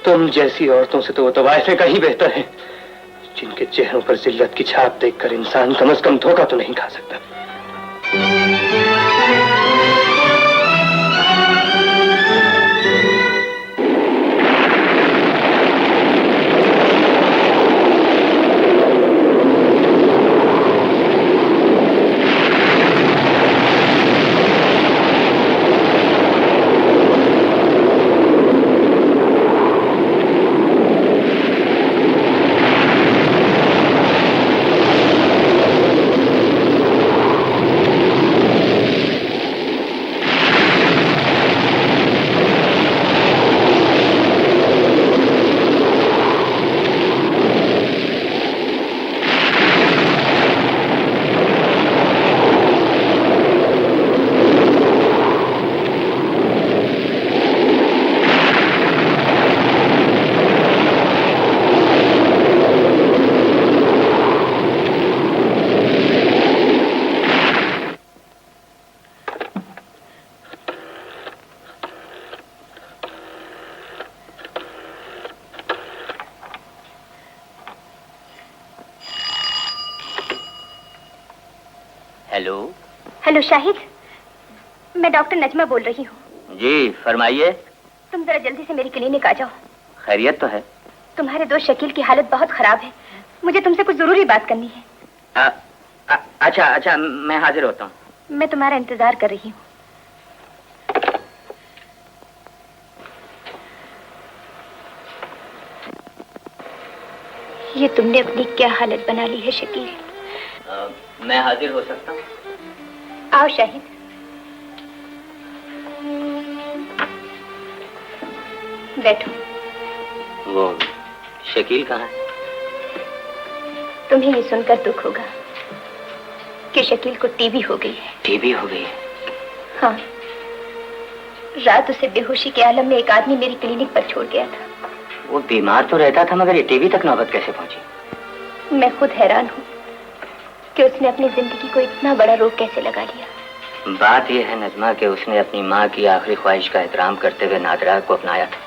तुम जैसी औरतों से तो वो तवाइफे का ही बेहतर है, जिनके चेहरों पर जिल्लत की छाप देखकर इंसान कम से कम धोखा तो नहीं खा सकता। हेलो शाहिद, मैं डॉक्टर नजमा बोल रही हूँ। जी फरमाइए। तुम जरा जल्दी से मेरी क्लिनिक आ जाओ। खैरियत तो है? तुम्हारे दोस्त शकील की हालत बहुत खराब है, मुझे तुमसे कुछ जरूरी बात करनी है। अच्छा मैं हाजिर होता हूँ। मैं तुम्हारा इंतजार कर रही हूँ। ये तुमने अपनी क्या हालत बना ली है शकील। मैं हाजिर हो सकता हूँ? आओ शाहिद। बैठो। वो शकील कहाँ है? तुम्हें ये सुनकर दुख होगा कि शकील को टीबी हो गई है। टीबी हो गई है? हाँ, रात उसे बेहोशी के आलम में एक आदमी मेरी क्लिनिक पर छोड़ गया था। वो बीमार तो रहता था, मगर ये टीबी तक नौबत कैसे पहुंची? मैं खुद हैरान हूँ कि उसने अपनी जिंदगी को इतना बड़ा रोग कैसे लगा लिया। बात यह है नजमा कि उसने अपनी माँ की आखिरी ख्वाहिश का एहतराम करते हुए नादरा को अपनाया था,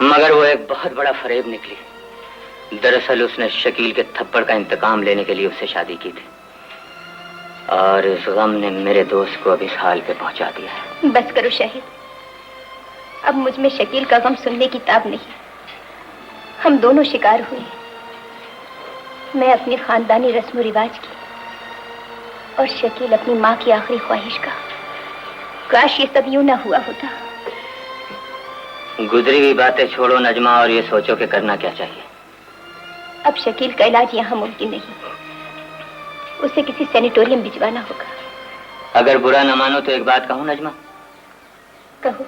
मगर वो एक बहुत बड़ा फरेब निकली। दरअसल उसने शकील के थप्पड़ का इंतकाम लेने के लिए उससे शादी की थी और इस गम ने मेरे दोस्त को अब इस हाल पे पहुंचा दिया है। बस करो शाहिद, अब मुझ में शकील का गम सुनने की ताब नहीं। हम दोनों शिकार हुए, मैं अपनी खानदानी रस्म रिवाज की और शकील अपनी माँ की आखिरी ख्वाहिश का। काश ये सब यूं ना हुआ होता। गुजरी हुई बातें छोड़ो नजमा और ये सोचो कि करना क्या चाहिए। अब शकील का इलाज यहाँ मुमकिन नहीं, उसे किसी सैनिटोरियम भिजवाना होगा। अगर बुरा न मानो तो एक बात कहूँ नजमा? कहो।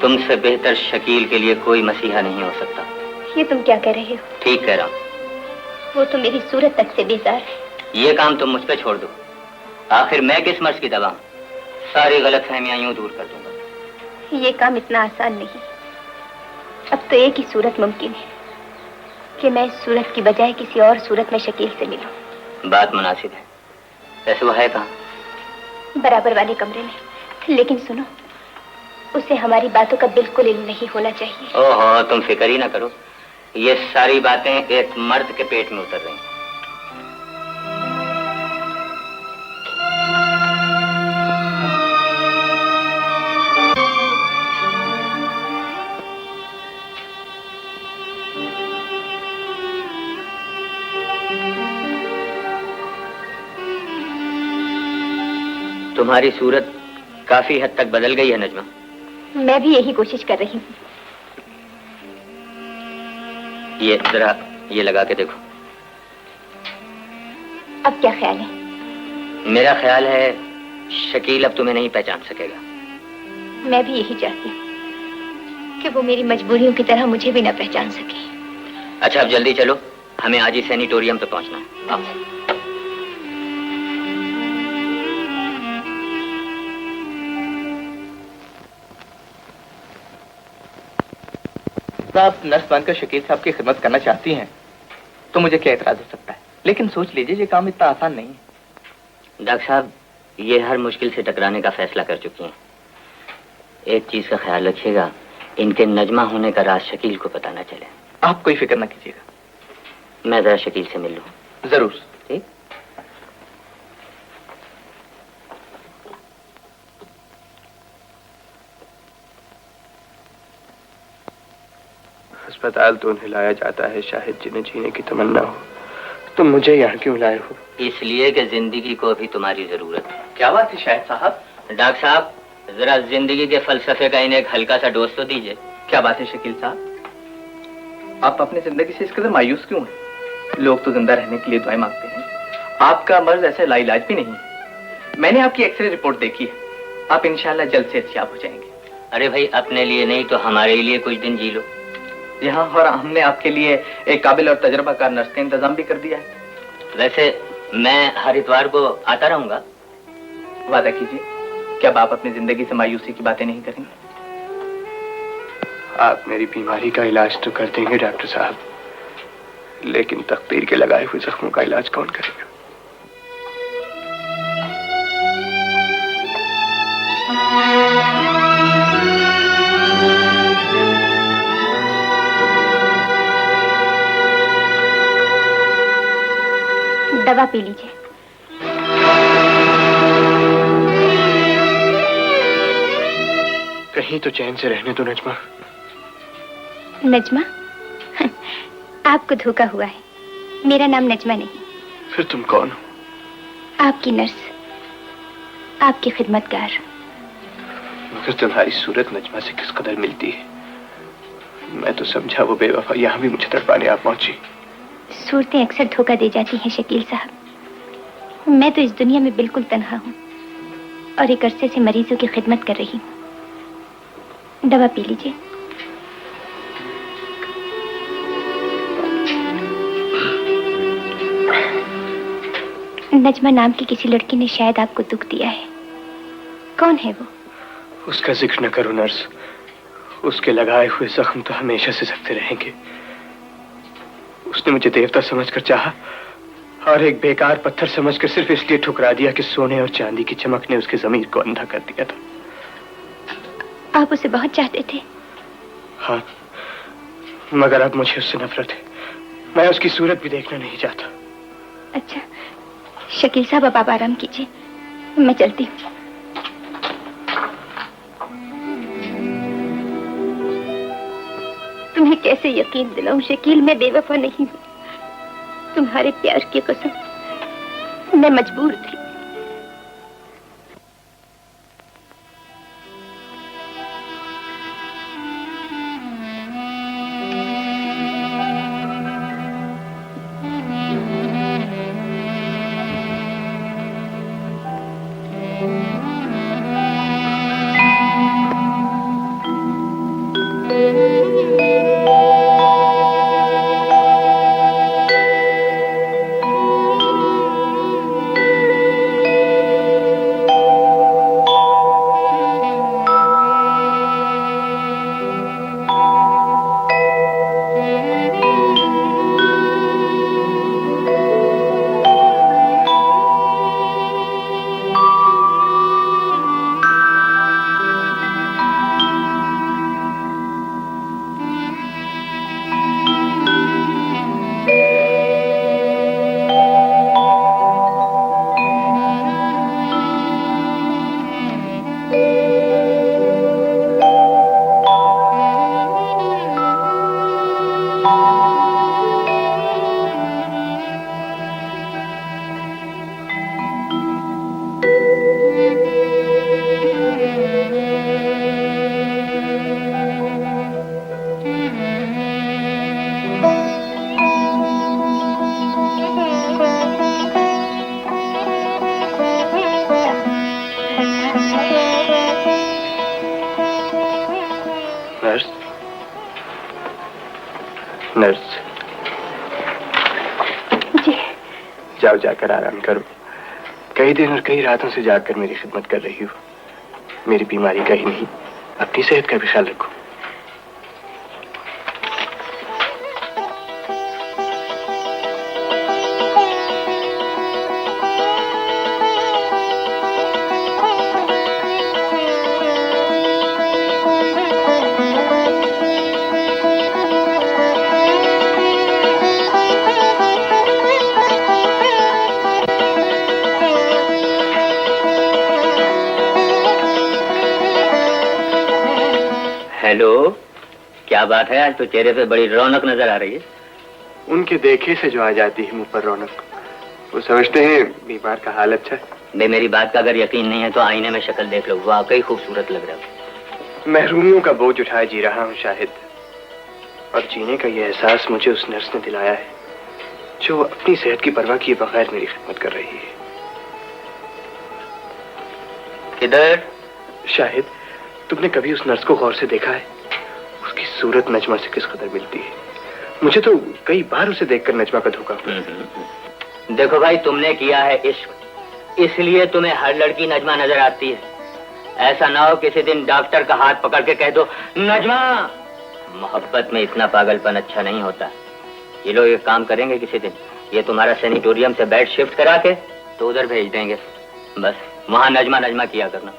तुमसे बेहतर शकील के लिए कोई मसीहा नहीं हो सकता। ये तुम क्या कह रहे हो? ठीक कह रहा हूँ। वो तो मेरी सूरत तक से बेजार है। ये काम तुम मुझ पे छोड़ दो। आखिर मैं किस मर्ज की दवा हूँ? सारी गलतफहमियां यूं दूर कर दूंगा। ये काम इतना आसान नहीं। अब तो एक ही सूरत मुमकिन है कि मैं इस सूरत की बजाय किसी और सूरत में शकील से मिलूं। बात मुनासिब है। वैसे वो है कहाँ? बराबर वाले कमरे में। लेकिन सुनो, उसे हमारी बातों का बिल्कुल इल्म नहीं होना चाहिए। ओहो, तुम फिक्र ही ना करो। ये सारी बातें एक मर्द के पेट में उतर रही हैं। तुम्हारी सूरत काफी हद तक बदल गई है नजमा। मैं भी यही कोशिश कर रही हूँ। ये जरा ये लगा के देखो। अब क्या ख्याल है? मेरा ख्याल है शकील अब तुम्हें नहीं पहचान सकेगा। मैं भी यही चाहती हूँ कि वो मेरी मजबूरियों की तरह मुझे भी न पहचान सके। अच्छा, अब जल्दी चलो, हमें आज ही सैनिटोरियम पे पहुंचना है। आओ। आप नर्स बनकर शकील साहब की खिदमत करना चाहती हैं तो मुझे क्या एतराज हो सकता है, लेकिन सोच लीजिए ये काम इतना आसान नहीं है। डॉक्टर साहब, ये हर मुश्किल से टकराने का फैसला कर चुकी हैं। एक चीज का ख्याल रखिएगा, इनके नजमा होने का राज शकील को पता न चले। आप कोई फिक्र न कीजिएगा। मैं जरा शकील से मिल लूं। जरूर। ठीक। अस्पताल तो उन्हें लाया जाता है शायद जिन्हें जीने की तमन्ना हो। तुम मुझे यहाँ क्यों लाए हो? इसलिए कि जिंदगी को अभी तुम्हारी जरूरत है। क्या बात है शाहिद साहब? डॉक्टर साहब, जरा जिंदगी के फलसफे का इन्हें एक हल्का सा डोज तो दीजिए। क्या बात है शकील साहब, आप अपनी जिंदगी से इस कदर मायूस क्यों हैं? लोग तो जिंदा रहने के लिए दुआएं मांगते हैं, आपका मर्ज ऐसे लाइलाज भी नहीं है। मैंने आपकी एक्सरे रिपोर्ट देखी है, आप इंशाल्लाह जल्द से सेहतयाब हो जाएंगे। अरे भाई, अपने लिए नहीं तो हमारे लिए कुछ दिन जी लो। यहाँ और हमने आपके लिए एक काबिल और तजर्बाकार नर्स का इंतजाम भी कर दिया है। वैसे मैं हर इतवार को आता रहूंगा। वादा कीजिए कि अब आप अपनी जिंदगी से मायूसी की बातें नहीं करेंगे। आप मेरी बीमारी का इलाज तो कर देंगे डॉक्टर साहब, लेकिन तकदीर के लगाए हुए जख्मों का इलाज कौन करेगा? दवा पी लीजिए। कहीं तो चैन से रहने दो नजमा। नजमा? आपको धोखा हुआ है, मेरा नाम नजमा नहीं। फिर तुम कौन हो? आपकी नर्स, आपकी खिदमतगार। मगर तुम्हारी सूरत नजमा से किस कदर मिलती है। मैं तो समझा वो बेवफा यहाँ भी मुझे तड़पाने आ पहुंची। सूरतें अक्सर धोखा दे जाती हैं शकील साहब। मैं तो इस दुनिया में बिल्कुल तन्हा हूँ और एक अरसे से मरीजों की खिदमत कर रही हूँ। दवा पी लीजिए। नजमा नाम की किसी लड़की ने शायद आपको दुख दिया है। कौन है वो? उसका जिक्र न करो नर्स। उसके लगाए हुए जख्म तो हमेशा से सख्ते रहेंगे। उसने मुझे देवता समझकर चाहा और एक बेकार पत्थर समझकर सिर्फ इसलिए ठुकरा दिया कि सोने और चांदी की चमक ने उसके ज़मीर को अंधा कर दिया था। आप उसे बहुत चाहते थे? हाँ, मगर अब मुझे उससे नफरत है। मैं उसकी सूरत भी देखना नहीं चाहता। अच्छा शकील साहब, अब आप आराम कीजिए, मैं चलती हूँ। तुम्हें कैसे यकीन दिलाऊं शकील, मैं बेवफा नहीं हूँ। तुम्हारे प्यार की कसम, मैं मजबूर थी। नर्स जी। जाओ जाकर आराम करो। कई दिन और कई रातों से जागकर मेरी खिदमत कर रही हो। मेरी बीमारी का ही नहीं, अपनी सेहत का भी ख्याल रखो। हेलो, क्या बात है? आज तो चेहरे पे बड़ी रौनक नजर आ रही है। उनके देखे से जो आ जाती है मुंह पर रौनक, वो समझते हैं बीमार का हाल अच्छा है। बे, मेरी बात का अगर यकीन नहीं है तो आईने में शक्ल देख लो, वाकई खूबसूरत लग रहा है। महरूमियों का बोझ उठाए जी रहा हूँ शाहिद, और जीने का ये एहसास मुझे उस नर्स ने दिलाया है जो अपनी सेहत की परवाह किए बगैर मेरी खिदमत कर रही है। किधर? शाहिद, तुमने कभी उस नर्स को गौर से देखा है? उसकी सूरत नजमा से किस कदर मिलती है। मुझे तो कई बार उसे देखकर नजमा का धोखा हुआ। देखो भाई, तुमने किया है इश्क, इसलिए तुम्हें हर लड़की नजमा नजर आती है। ऐसा ना हो किसी दिन डॉक्टर का हाथ पकड़ के कह दो नजमा। मोहब्बत में इतना पागलपन अच्छा नहीं होता। ये लोग एक काम करेंगे किसी दिन, ये तुम्हारा सैनिटोरियम से बेड शिफ्ट करा के तो उधर भेज देंगे। बस वहां नजमा नजमा किया करना।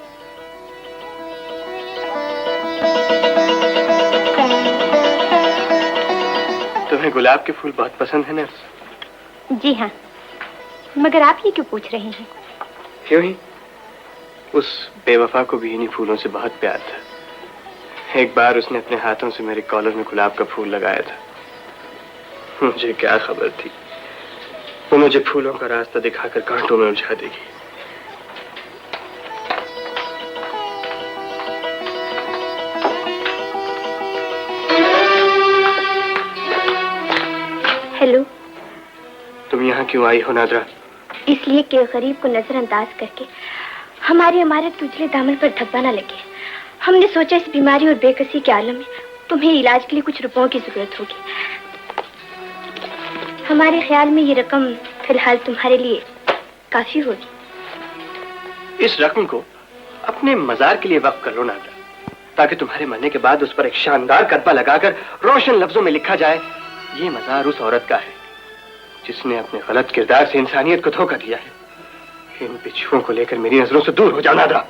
तुम्हें गुलाब के फूल बहुत पसंद है नर्स? जी हाँ, मगर आप ये क्यों पूछ रहे हैं? क्यों ही, उस बेवफा को भी इन्हीं फूलों से बहुत प्यार था। एक बार उसने अपने हाथों से मेरे कॉलर में गुलाब का फूल लगाया था। मुझे क्या खबर थी वो मुझे फूलों का रास्ता दिखाकर कांटों में उलझा देगी। हेलो। तुम यहाँ क्यों आई हो नादरा? इसलिए कि गरीब को नजरअंदाज करके हमारी इमारत के उजले दामन पर धब्बा न लगे। हमने सोचा इस बीमारी और बेकसी के आलम में तुम्हें इलाज के लिए कुछ रुपयों की जरूरत होगी। हमारे ख्याल में ये रकम फिलहाल तुम्हारे लिए काफी होगी। इस रकम को अपने मजार के लिए वक्फ कर लो नादरा, ताकि तुम्हारे मरने के बाद उस पर एक शानदार कतबा लगाकर रोशन लफ्जों में लिखा जाए, ये मजार उस औरत का है जिसने अपने गलत किरदार से इंसानियत को धोखा दिया है। इन बिच्छुओं को लेकर मेरी नजरों से दूर हो जाना नादरा।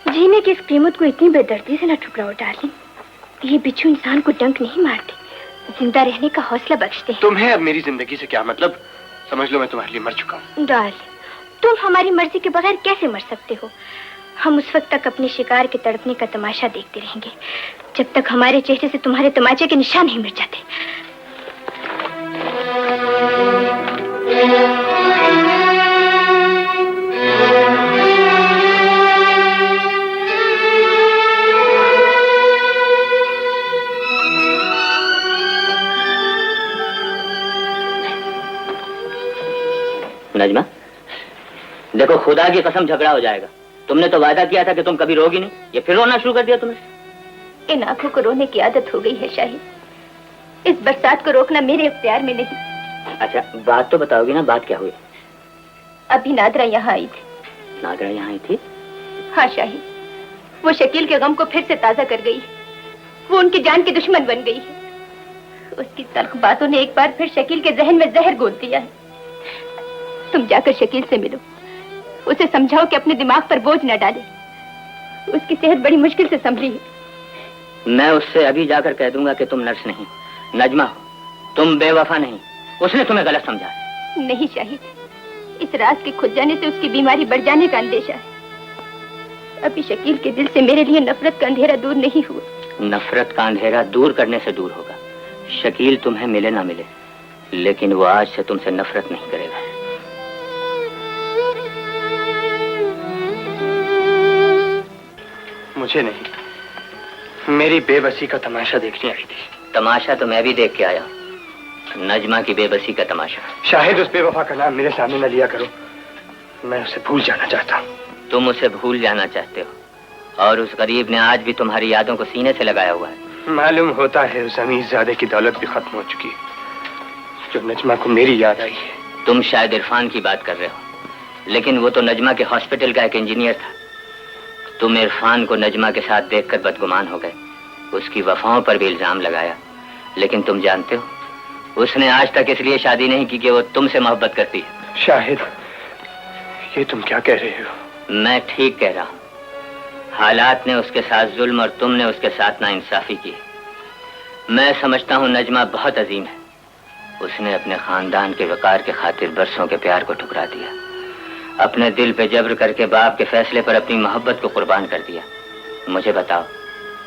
जीने की इस कीमत को इतनी बेदर्दी से न ठुकराओ डार्लिंग। ये बिच्छू इंसान को डंक नहीं मारते, जिंदा रहने का हौसला बख्शते हैं। तुम्हें अब मेरी जिंदगी से क्या मतलब? समझ लो मैं तुम्हारे लिए मर चुका हूँ। डार्लिंग, तुम हमारी मर्जी के बगैर कैसे मर सकते हो? हम उस वक्त तक अपने शिकार के तड़पने का तमाशा देखते रहेंगे जब तक हमारे चेहरे से तुम्हारे तमाचे के निशान नहीं मिट जाते। नजमा, देखो खुदा की कसम झगड़ा हो जाएगा। तुमने तो वादा किया था कि तुम कभी रोगी नहीं, ये फिर रोना शुरू कर दिया तुमने। इन आंखों को रोने की आदत हो गई है शाहिद। इस बरसात को रोकना मेरे इख्तियार में नहीं। अच्छा बात तो बताओगी ना, बात क्या हुई? अभी नादरा यहाँ आई थी। नादरा यहाँ आई थी? हाँ शाहिद, वो शकील के गम को फिर से ताजा कर गई है। वो उनकी जान की दुश्मन बन गई है। उसकी तल्ख बातों ने एक बार फिर शकील के जहन में जहर घोल दिया है। तुम जाकर शकील से मिलो, उसे समझाओ कि अपने दिमाग पर बोझ न डाले। उसकी सेहत बड़ी मुश्किल से संभली है। मैं उससे अभी जाकर कह दूंगा कि तुम नर्स नहीं, नजमा हो, तुम बेवफा नहीं। उसने तुम्हें गलत समझा। नहीं शाहिद, इस राज के खुद जाने से उसकी बीमारी बढ़ जाने का अंदेशा है। अभी शकील के दिल से मेरे लिए नफरत का अंधेरा दूर नहीं हुआ। नफरत का अंधेरा दूर करने से दूर होगा। शकील तुम्हें मिले ना मिले, लेकिन वो आज से तुमसे नफरत नहीं करेगा। मुझे नहीं, मेरी बेबसी का तमाशा देखने आई थी। तमाशा तो मैं भी देख के आया, नजमा की बेबसी का तमाशा। शाहिद उस बेवफा का नाम मेरे सामने न लिया करो, मैं उसे भूल जाना चाहता हूँ। तुम उसे भूल जाना चाहते हो, और उस गरीब ने आज भी तुम्हारी यादों को सीने से लगाया हुआ है। मालूम होता है उस अमीरजादे की दौलत भी खत्म हो चुकी है, जो नजमा को मेरी याद आई है। तुम शायद इरफान की बात कर रहे हो, लेकिन वो तो नजमा के हॉस्पिटल का एक इंजीनियर था। तुम इरफान को नजमा के साथ देखकर बदगुमान हो गए, उसकी वफाओं पर भी इल्जाम लगाया। लेकिन तुम जानते हो, उसने आज तक इसलिए शादी नहीं की कि वो तुमसे मोहब्बत करती है। शाहिद, ये तुम क्या कह रहे हो? मैं ठीक कह रहा हूँ। हालात ने उसके साथ जुल्म और तुमने उसके साथ नाइंसाफी की। मैं समझता हूँ नजमा बहुत अजीम है। उसने अपने खानदान के वकार के खातिर बरसों के प्यार को ठुकरा दिया। अपने दिल पे जब्र करके बाप के फैसले पर अपनी मोहब्बत को कुर्बान कर दिया। मुझे बताओ,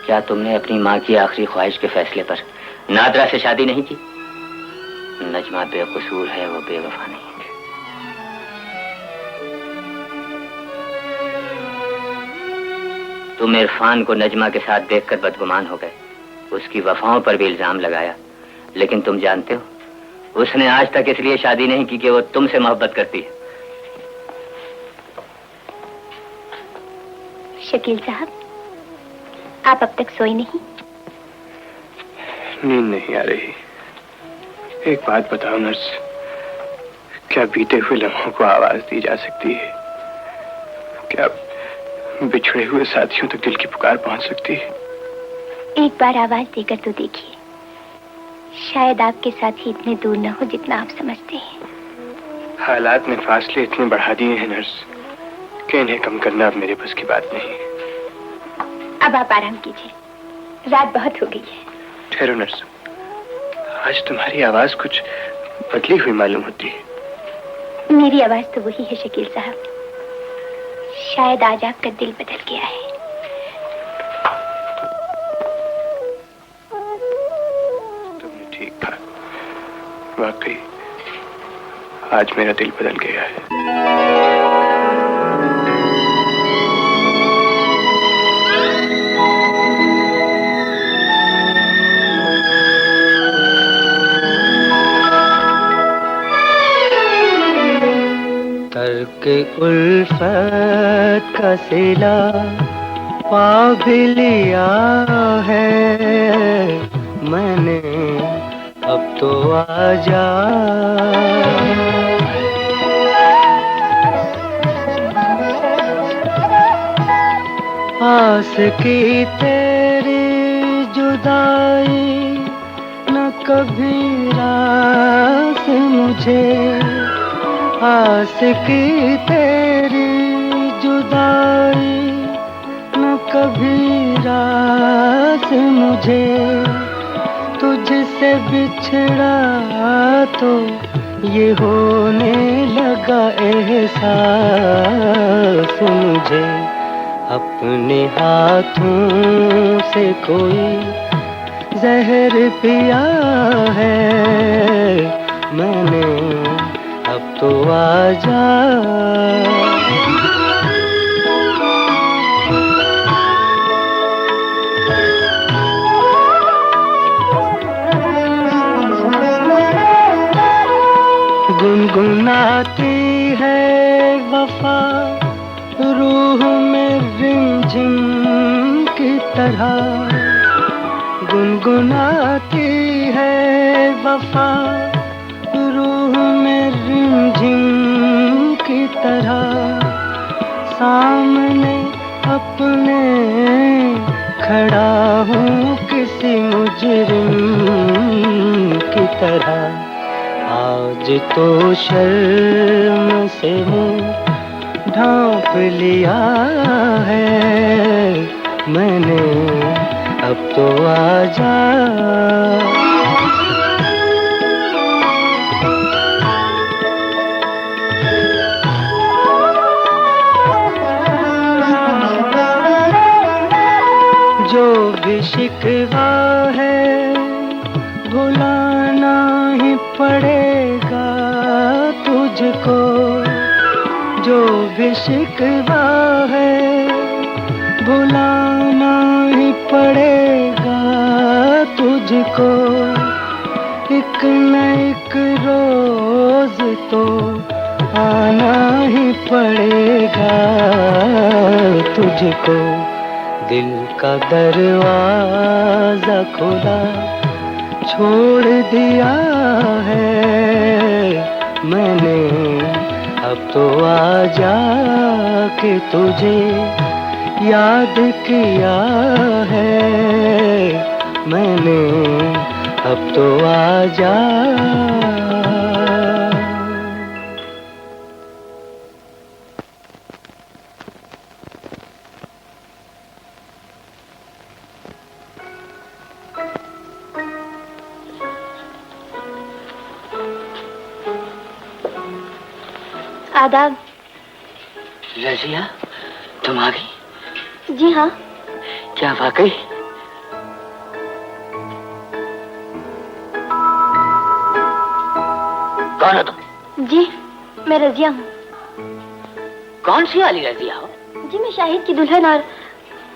क्या तुमने अपनी माँ की आखिरी ख्वाहिश के फैसले पर नादरा से शादी नहीं की? नजमा बेकसूर है, वो बेवफा नहीं। तुम इरफान को नजमा के साथ देखकर बदगुमान हो गए, उसकी वफाओं पर भी इल्जाम लगाया। लेकिन तुम जानते हो, उसने आज तक इसलिए शादी नहीं की कि वो तुमसे मोहब्बत करती है। शकील साहब, आप अब तक सोए नहीं? नींद नहीं आ रही। एक बात बताओ नर्स, क्या बीते हुए लम्हों को आवाज दी जा सकती है? क्या बिछड़े हुए साथियों तक दिल की पुकार पहुंच सकती है? एक बार आवाज देकर तो देखिए, शायद आपके साथी इतने दूर न हो जितना आप समझते हैं। हालात ने फासले इतने बढ़ा दिए हैं नर्स कि इन्हें कम करना अब मेरे बस की बात नहीं। अब आप आराम कीजिए, रात बहुत हो गई है। ठहरो नर्स, आज तुम्हारी आवाज कुछ बदली हुई मालूम होती है। मेरी आवाज तो वही है शकील साहब, शायद आज आपका दिल बदल गया है। तुमने ठीक कहा, वाकई आज मेरा दिल बदल गया है। तर्क उल्फत का सिला पा भी लिया है मैंने, अब तो आजा। आस की तेरी जुदाई न कभी रास मुझे, आस की तेरी जुदाई न कभी रास मुझे, तुझसे बिछड़ा तो ये होने लगा एहसास मुझे। अपने हाथों से कोई जहर पिया है मैंने, अब तो आजा। गुनगुनाती है वफा रूह में रिमझिम की तरह गुनगुनाती है वफा, रूह में रिमझिम की तरह सामने अपने खड़ा हूँ किसी मुजरिम की तरह। आज तो शर्म से मुँह ढांप लिया है मैंने, अब तो आजा। जो भी शिकवा है भुलाना ही पड़ेगा तुझको, जो भी शिकवा है भुलाना ही पड़ेगा तुझको। एक न एक रोज तो आना ही पड़ेगा तुझको। दिल का दरवाजा खुला छोड़ दिया है मैंने, अब तो आजा के तुझे याद किया है मैंने, अब तो आजा। आदाब। रजिया, तुम आ गई? जी हाँ। क्या वाकई? कौन हो तुम? जी मैं रजिया हूँ। कौन सी वाली रजिया हो? जी मैं शाहिद की दुल्हन और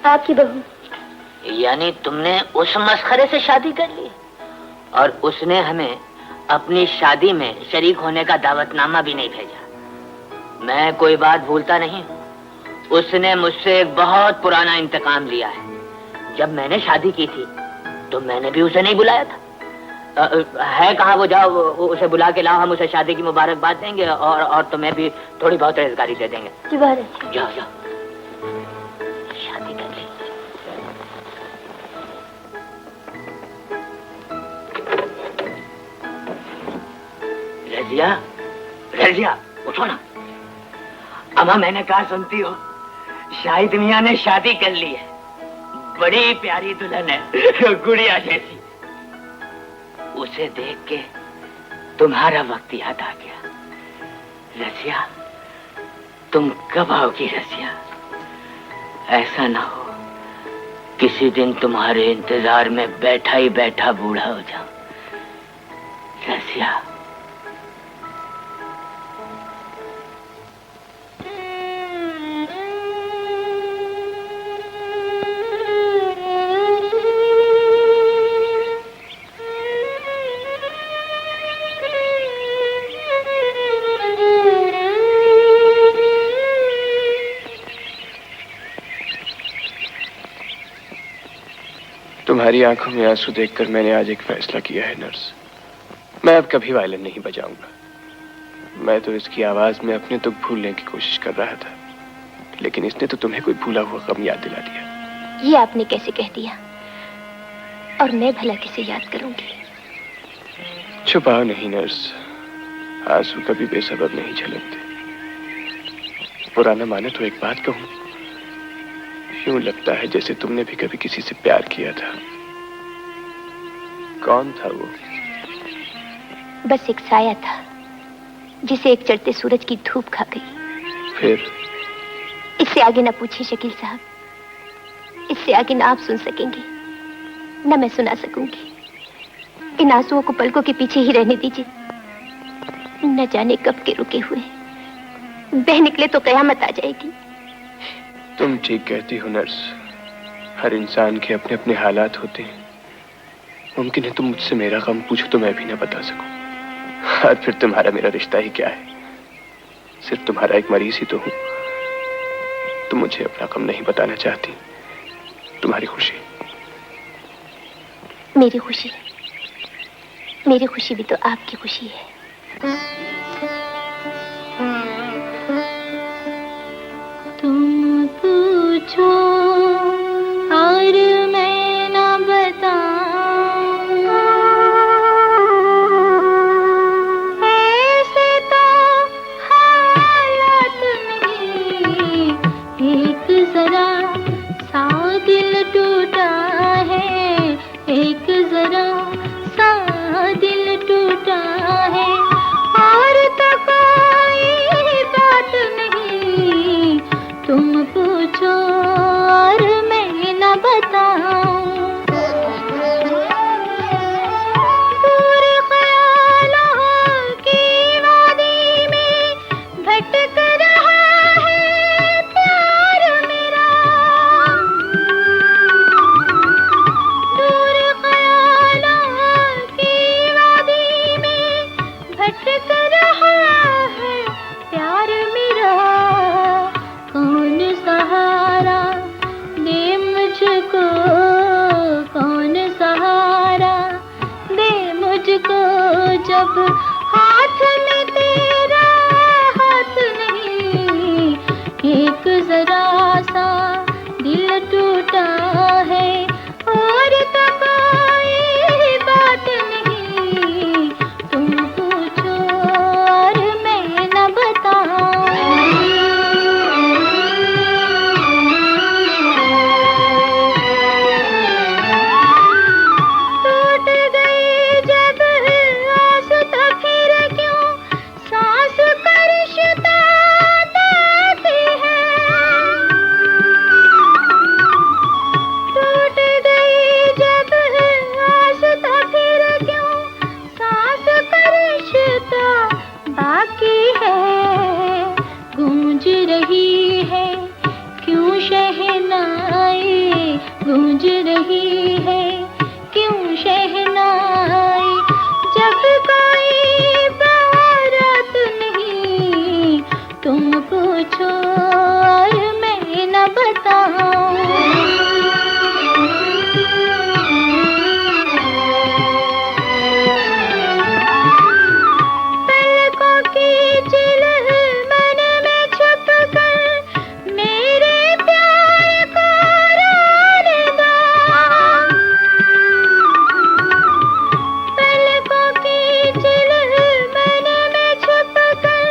आपकी बहू। यानी तुमने उस मस्खरे से शादी कर ली और उसने हमें अपनी शादी में शरीक होने का दावतनामा भी नहीं भेजा। मैं कोई बात भूलता नहीं। उसने मुझसे एक बहुत पुराना इंतकाम लिया है। जब मैंने शादी की थी तो मैंने भी उसे नहीं बुलाया था। है कहाँ वो? जाओ उसे बुला के लाओ, हम उसे शादी की मुबारकबाद देंगे और तुम्हें भी थोड़ी बहुत रेज़गारी दे देंगे। जी बहुत अच्छी। जाओ जाओ शादी कर ली। रजिया, रजिया उठो ना। अम्मा मैंने कहा सुनती हो? शाहिद मियां ने शादी कर ली है। बड़ी प्यारी दुल्हन है, गुड़िया जैसी। उसे देख के तुम्हारा वक्त याद आ गया। रजिया तुम कब आओगी रजिया? ऐसा ना हो किसी दिन तुम्हारे इंतजार में बैठा ही बैठा बूढ़ा हो जाऊं। रजिया तुम्हारी आंखों में आंसू देखकर मैंने आज एक फैसला किया है नर्स। मैं अब कभी वायलिन नहीं बजाऊंगा। मैं तो इसकी आवाज में अपने दुख भूलने की कोशिश कर रहा था, लेकिन इसने तो तुम्हें कोई भूला हुआ गम याद दिला दिया। ये आपने कैसे कह दिया? और मैं भला किसे याद करूंगी? छुपाओ नहीं नर्स, आंसू कभी बेसबब नहीं झलकते। पुराना माने तो एक बात कहूं, यूं लगता है जैसे तुमने भी कभी किसी से प्यार किया था। कौन था वो? बस एक साया था जिसे एक चढ़ते सूरज की धूप खा गई। फिर? इससे आगे ना पूछिए शकील साहब, इससे आगे ना आप सुन सकेंगे ना मैं सुना सकूंगी। इन आंसुओं को पलकों के पीछे ही रहने दीजिए। न जाने कब के रुके हुए बह निकले तो कयामत आ जाएगी। तुम ठीक कहती हो नर्स, हर इंसान के अपने अपने हालात होते हैं। मुमकिन है तुम मुझसे मेरा गम पूछो तो मैं भी ना बता सकूं। और फिर तुम्हारा मेरा रिश्ता ही क्या है? सिर्फ तुम्हारा एक मरीज ही तो हूं। तुम मुझे अपना गम नहीं बताना चाहती, तुम्हारी खुशी। मेरी खुशी भी तो आपकी खुशी है। तुम पूछो और मैं ना बताऊं, ऐसे तो हालात नहीं, एक जरा सा दिल टूटा है, एक जरा सा दिल टूटा है, और तो कोई बात नहीं, तुम पूछो और मैं न बताऊं। दूर ख्यालों की वादी में भटक रहा है प्यार मेरा, दूर ख्यालों की वादी में भटक रहा है प्यार मेरा। कौन सहारा दे मुझको, कौन सहारा दे मुझको, जब हाथ में तेरा हाथ नहीं, एक जरा सा दिल टूटा है, और तो कोई बात नहीं, तुम पूछो और मैं न बताऊं। टूट गई जब आस तो फिर क्यों सांस का रिश्ता देती है, टूट गई जब आस तो फिर क्यों सांस का रिश्ता बाकी है, गूंज रही है क्यों शहनाई, गूंज रही है क्यों शहनाई, जब कोई बारात नहीं, तुम पूछो और मैं न बताऊं। पलकों की चिल्ह मन में छुप कर मेरे प्यार को रोने दो, पलकों की चिल्ह मन में छुप कर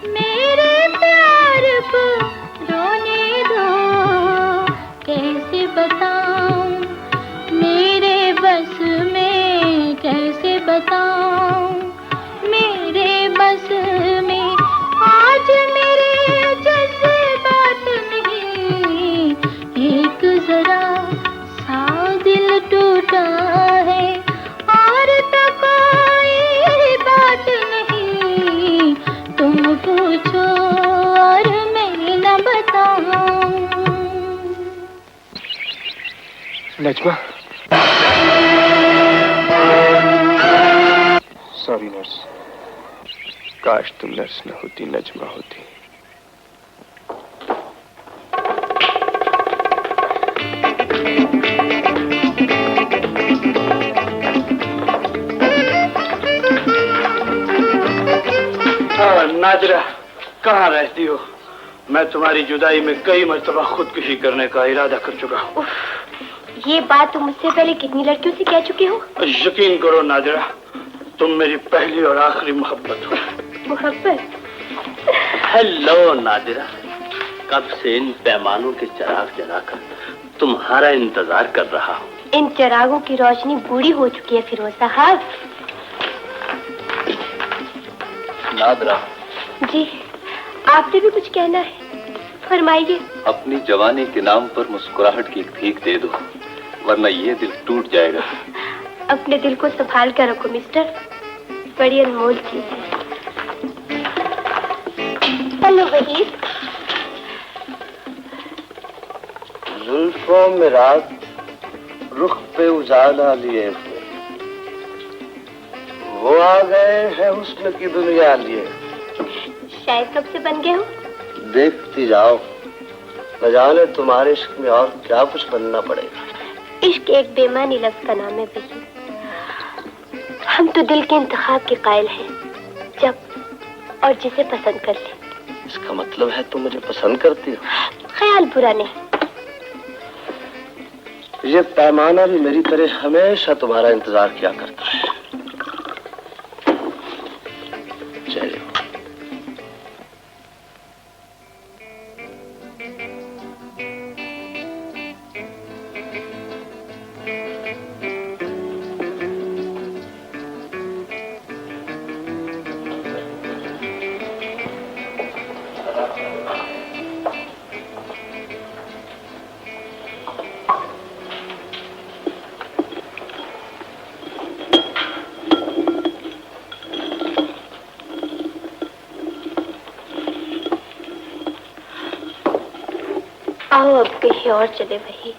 मेरे प्यार को रोने दो। कैसे बताऊं मेरे बस में, कैसे बताऊं मेरे बस में, आज मेरे जज्बात नहीं, एक जरा सा दिल टूटा है, और तो कोई बात नहीं, तुम पूछो और मैं न बताऊं। नजमा, सॉरी नर्स, काश तुम नर्स न होती, नजमा होती। नाजरा, कहाँ रहती हो? मैं तुम्हारी जुदाई में कई मर्तबा खुदकुशी करने का इरादा कर चुका हूँ। ये बात तुम मुझसे पहले कितनी लड़कियों से कह चुके हो? यकीन करो नाजरा, तुम मेरी पहली और आखिरी मोहब्बत हो। मोहब्बत? हेलो नादिरा, कब से इन पैमानों के चिराग जलाकर तुम्हारा इंतजार कर रहा हूँ। इन चिरागों की रोशनी बूढ़ी हो चुकी है फिरोज साहब। नादिरा जी, आपने भी कुछ कहना है, फरमाइए। अपनी जवानी के नाम पर मुस्कुराहट की एक भीख दे दो, वरना ये दिल टूट जाएगा। अपने दिल को संभाल कर रखो मिस्टर, बड़ी अनमोल चीज है। हेलो वहीद। जुल्फों में रात, रुख पे उजाला लिए हुए, वो आ गए हैं हुस्न की दुनिया लिए। शायद कब से बन गए हो? देखती जाओ, न जाने तुम्हारे इश्क में और क्या कुछ बनना पड़ेगा। इश्क एक बेमानी लफ्ज का नाम है वही। हम तो दिल के इंतखाब के कायल हैं, जब और जिसे पसंद कर ले। इसका मतलब है तुम मुझे पसंद करती हो? ख्याल बुरा नहीं। ये पैमाना भी मेरी तरह हमेशा तुम्हारा इंतजार किया करता है। चलिए। आओ अब कहीं और चले वही।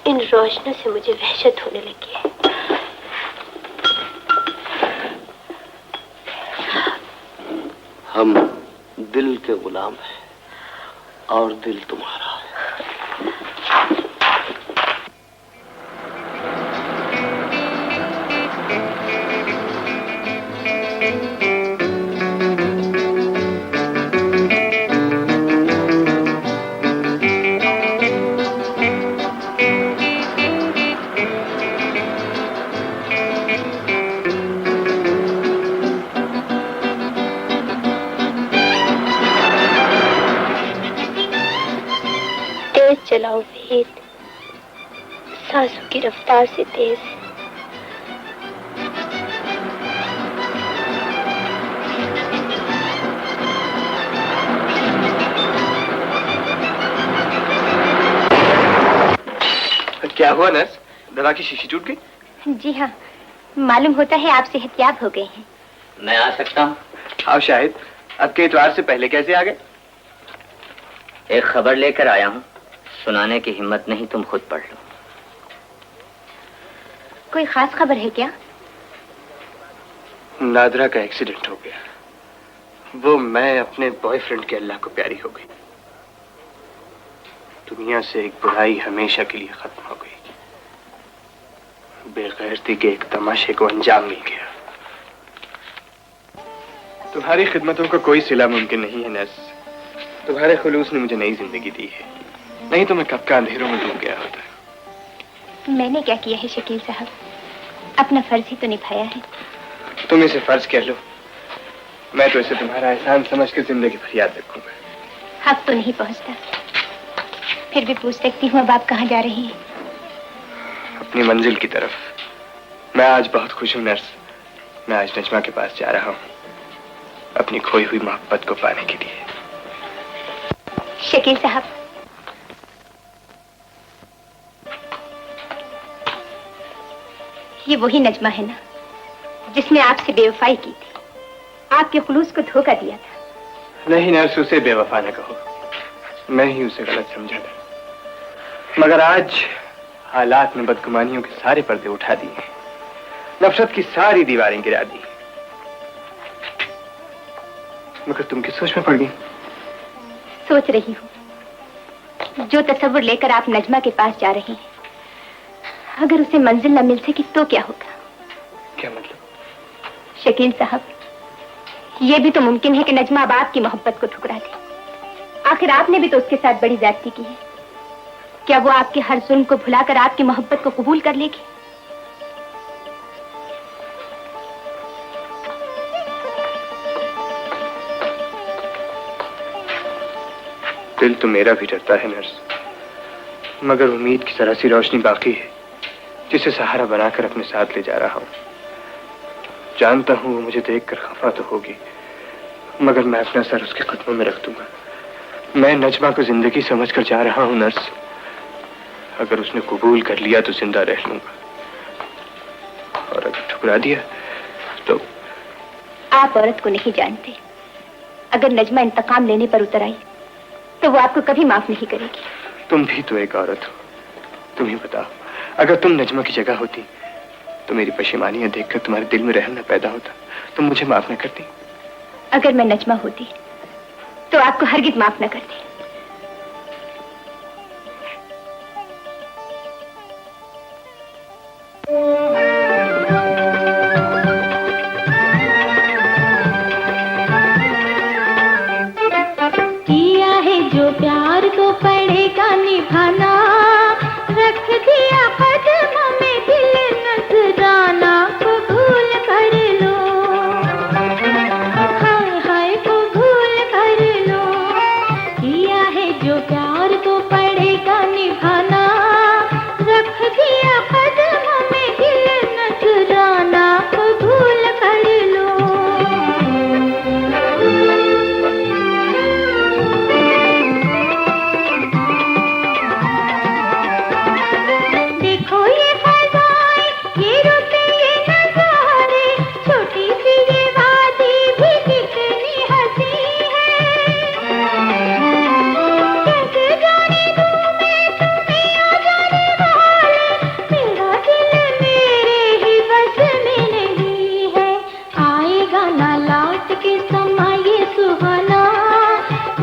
इन रोशनों से मुझे वहशत होने लगी है। हम दिल के गुलाम हैं और दिल तुम्हारा है। चलाओ वेद, सांसों की रफ्तार से तेज। क्या हुआ नर्स? दवा की शीशी टूट गई? जी हाँ, मालूम होता है आप सेहतयाब हो गए हैं। मैं आ सकता हूँ? आओ शाहिद, अब के इतवार से पहले कैसे आ गए? एक खबर लेकर आया हूँ, सुनाने की हिम्मत नहीं, तुम खुद पढ़ लो। कोई खास खबर है क्या? नादरा का एक्सीडेंट हो गया। वो मैं अपने बॉयफ्रेंड के अल्लाह को प्यारी हो गई। दुनिया से एक बुराई हमेशा के लिए खत्म हो गई। बेगैरती के एक तमाशे को अंजाम मिल गया। तुम्हारी खिदमतों का कोई सिला मुमकिन नहीं है नर्स। तुम्हारे खुलूस ने मुझे नई जिंदगी दी है, नहीं तो मैं कब का अंधेरों में डूब गया होता। मैंने क्या किया है शकील साहब? अपना फर्ज ही तो निभाया है। तुम इसे फर्ज कह लो, मैं तो इसे तुम्हारा एहसान समझ के जिंदगी भर याद रखूंगा। हक तो नहीं पहुंचता, फिर भी पूछ सकती हूँ अब आप कहाँ जा रही हैं? अपनी मंजिल की तरफ। मैं आज बहुत खुश हूँ नर्स। मैं आज नजमा के पास जा रहा हूँ, अपनी खोई हुई मोहब्बत को पाने के लिए। शकील साहब, ये वही नजमा है ना जिसने आपसे बेवफाई की थी, आपके खुलूस को धोखा दिया था? नहीं नर्स, उसे बेवफा न कहो, मैं ही उसे गलत समझा था। मगर आज हालात ने बदगुमानियों के सारे पर्दे उठा दिए, नफरत की सारी दीवारें गिरा दी। मगर तुम किस सोच में पड़ गई? सोच रही हूँ, जो तस्वुर लेकर आप नजमा के पास जा रही हैं, अगर उसे मंजिल न मिल सकी तो क्या होगा? क्या मतलब? शकील साहब, यह भी तो मुमकिन है कि नजमा अब आपकी मोहब्बत को ठुकरा दे। आखिर आपने भी तो उसके साथ बड़ी ज्यादती की है। क्या वो आपके हर जुल्म को भुलाकर आपकी मोहब्बत को कबूल कर लेगी? दिल तो मेरा भी डरता है नर्स, मगर उम्मीद की जरा सी रोशनी बाकी है, जिसे सहारा बनाकर अपने साथ ले जा रहा हूँ। जानता हूँ वो मुझे देखकर खफा तो होगी, मगर मैं अपना सर उसके कदमों में रख दूंगा। मैं नजमा को जिंदगी समझकर जा रहा हूँ नर्स। अगर उसने कबूल कर लिया तो जिंदा रह लूंगा, और अगर ठुकरा दिया तो। आप औरत को नहीं जानते। अगर नजमा इंतकाम लेने पर उतर आई तो वो आपको कभी माफ नहीं करेगी। तुम भी तो एक औरत हो, तुम ही बताओ, अगर तुम नजमा की जगह होती तो मेरी पशेमानियां देखकर तुम्हारे दिल में रहम न पैदा होता, तुम मुझे माफ न करती? अगर मैं नजमा होती तो आपको हरगिज माफ न करती। जो प्यार तो पड़ेगा निभाना, रख दिया कदम में दिल नजराना, कबूल कर लो, हाय हाय कबूल कर लो, किया है जो प्यार तो पड़ेगा निभाना, रख दिया कदम में दिल नजराना, कबूल कर लो। देखो ये फज़ाएं, ये रुते, ये नज़ारे, छोटी सी ये वादी भी कितनी हंसी है। कैसे जाने दूं मैं तुम्हें आ जाने वाले, मेरा दिल मेरे ही बस में नहीं है। आएगा ना लौट के समा ये सुहाना,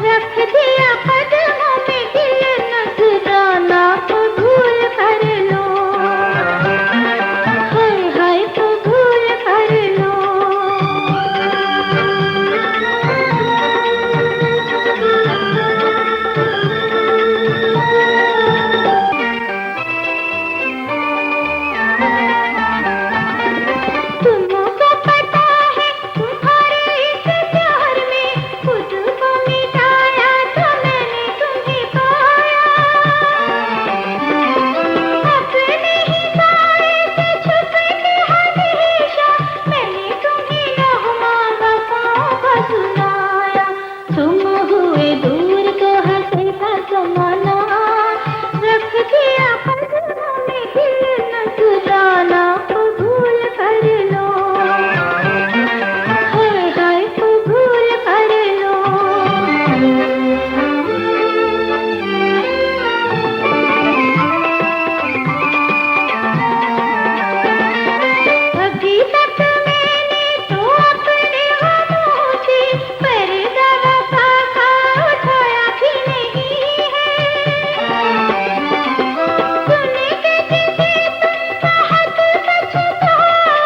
रख दिया कदमों में दिल नजराना, कबूल कर लो, हाय हाय कबूल कर लो। तुमको पता है तुम्हारे इस प्यार में खुद को मिटाया तो मैंने तुम्हें पाया, अपने ही साए से छुप के हमेशा मैंने तुम्हें नग़मा वफ़ाओं का सुनाया। तुम हुए दूर तो हंसेगा ज़माना, रख दिया कदमों में दिल नजराना, कबूल कर लो, हाय हाय कबूल कर लो। अभी तक मैंने तो अपने गमों से पर्दा वफ़ा का उठाया भी नहीं है। सुन के जिसे तुम बहुत पछताया,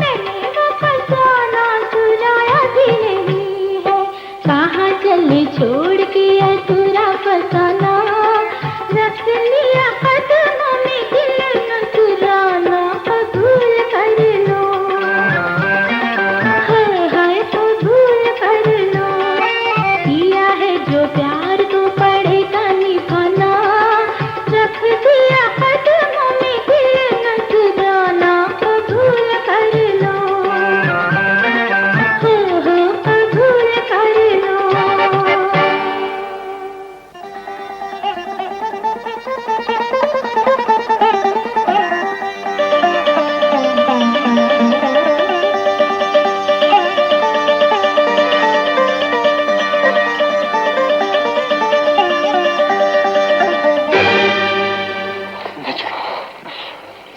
मैंने वो फसाना सुनाया भी नहीं है। कहाँ चले छोड़ के अधूरा फसाना, रख लिया कदमों में दिल नजराना, कबूल कर लो, हाय हाय कबूल कर लो, किया है जो प्यार तो पड़ेगा निभाना, रख दिया कदमों में दिल नजराना, कबूल कर लो, हो कबूल कर लो।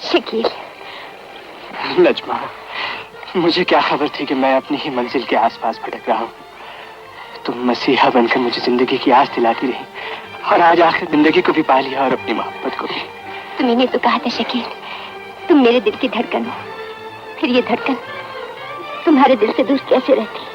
शकील, नजमा, मुझे क्या खबर थी कि मैं अपनी ही मंजिल के आसपास भटक रहा हूँ। तुम मसीहा बनकर मुझे जिंदगी की आस दिलाती रही, और आज आखिर जिंदगी को भी पा लिया और अपनी मोहब्बत को भी। तुमने तो कहा था शकील, तुम मेरे दिल की धड़कन हो, फिर ये धड़कन तुम्हारे दिल से दूर कैसे रहती?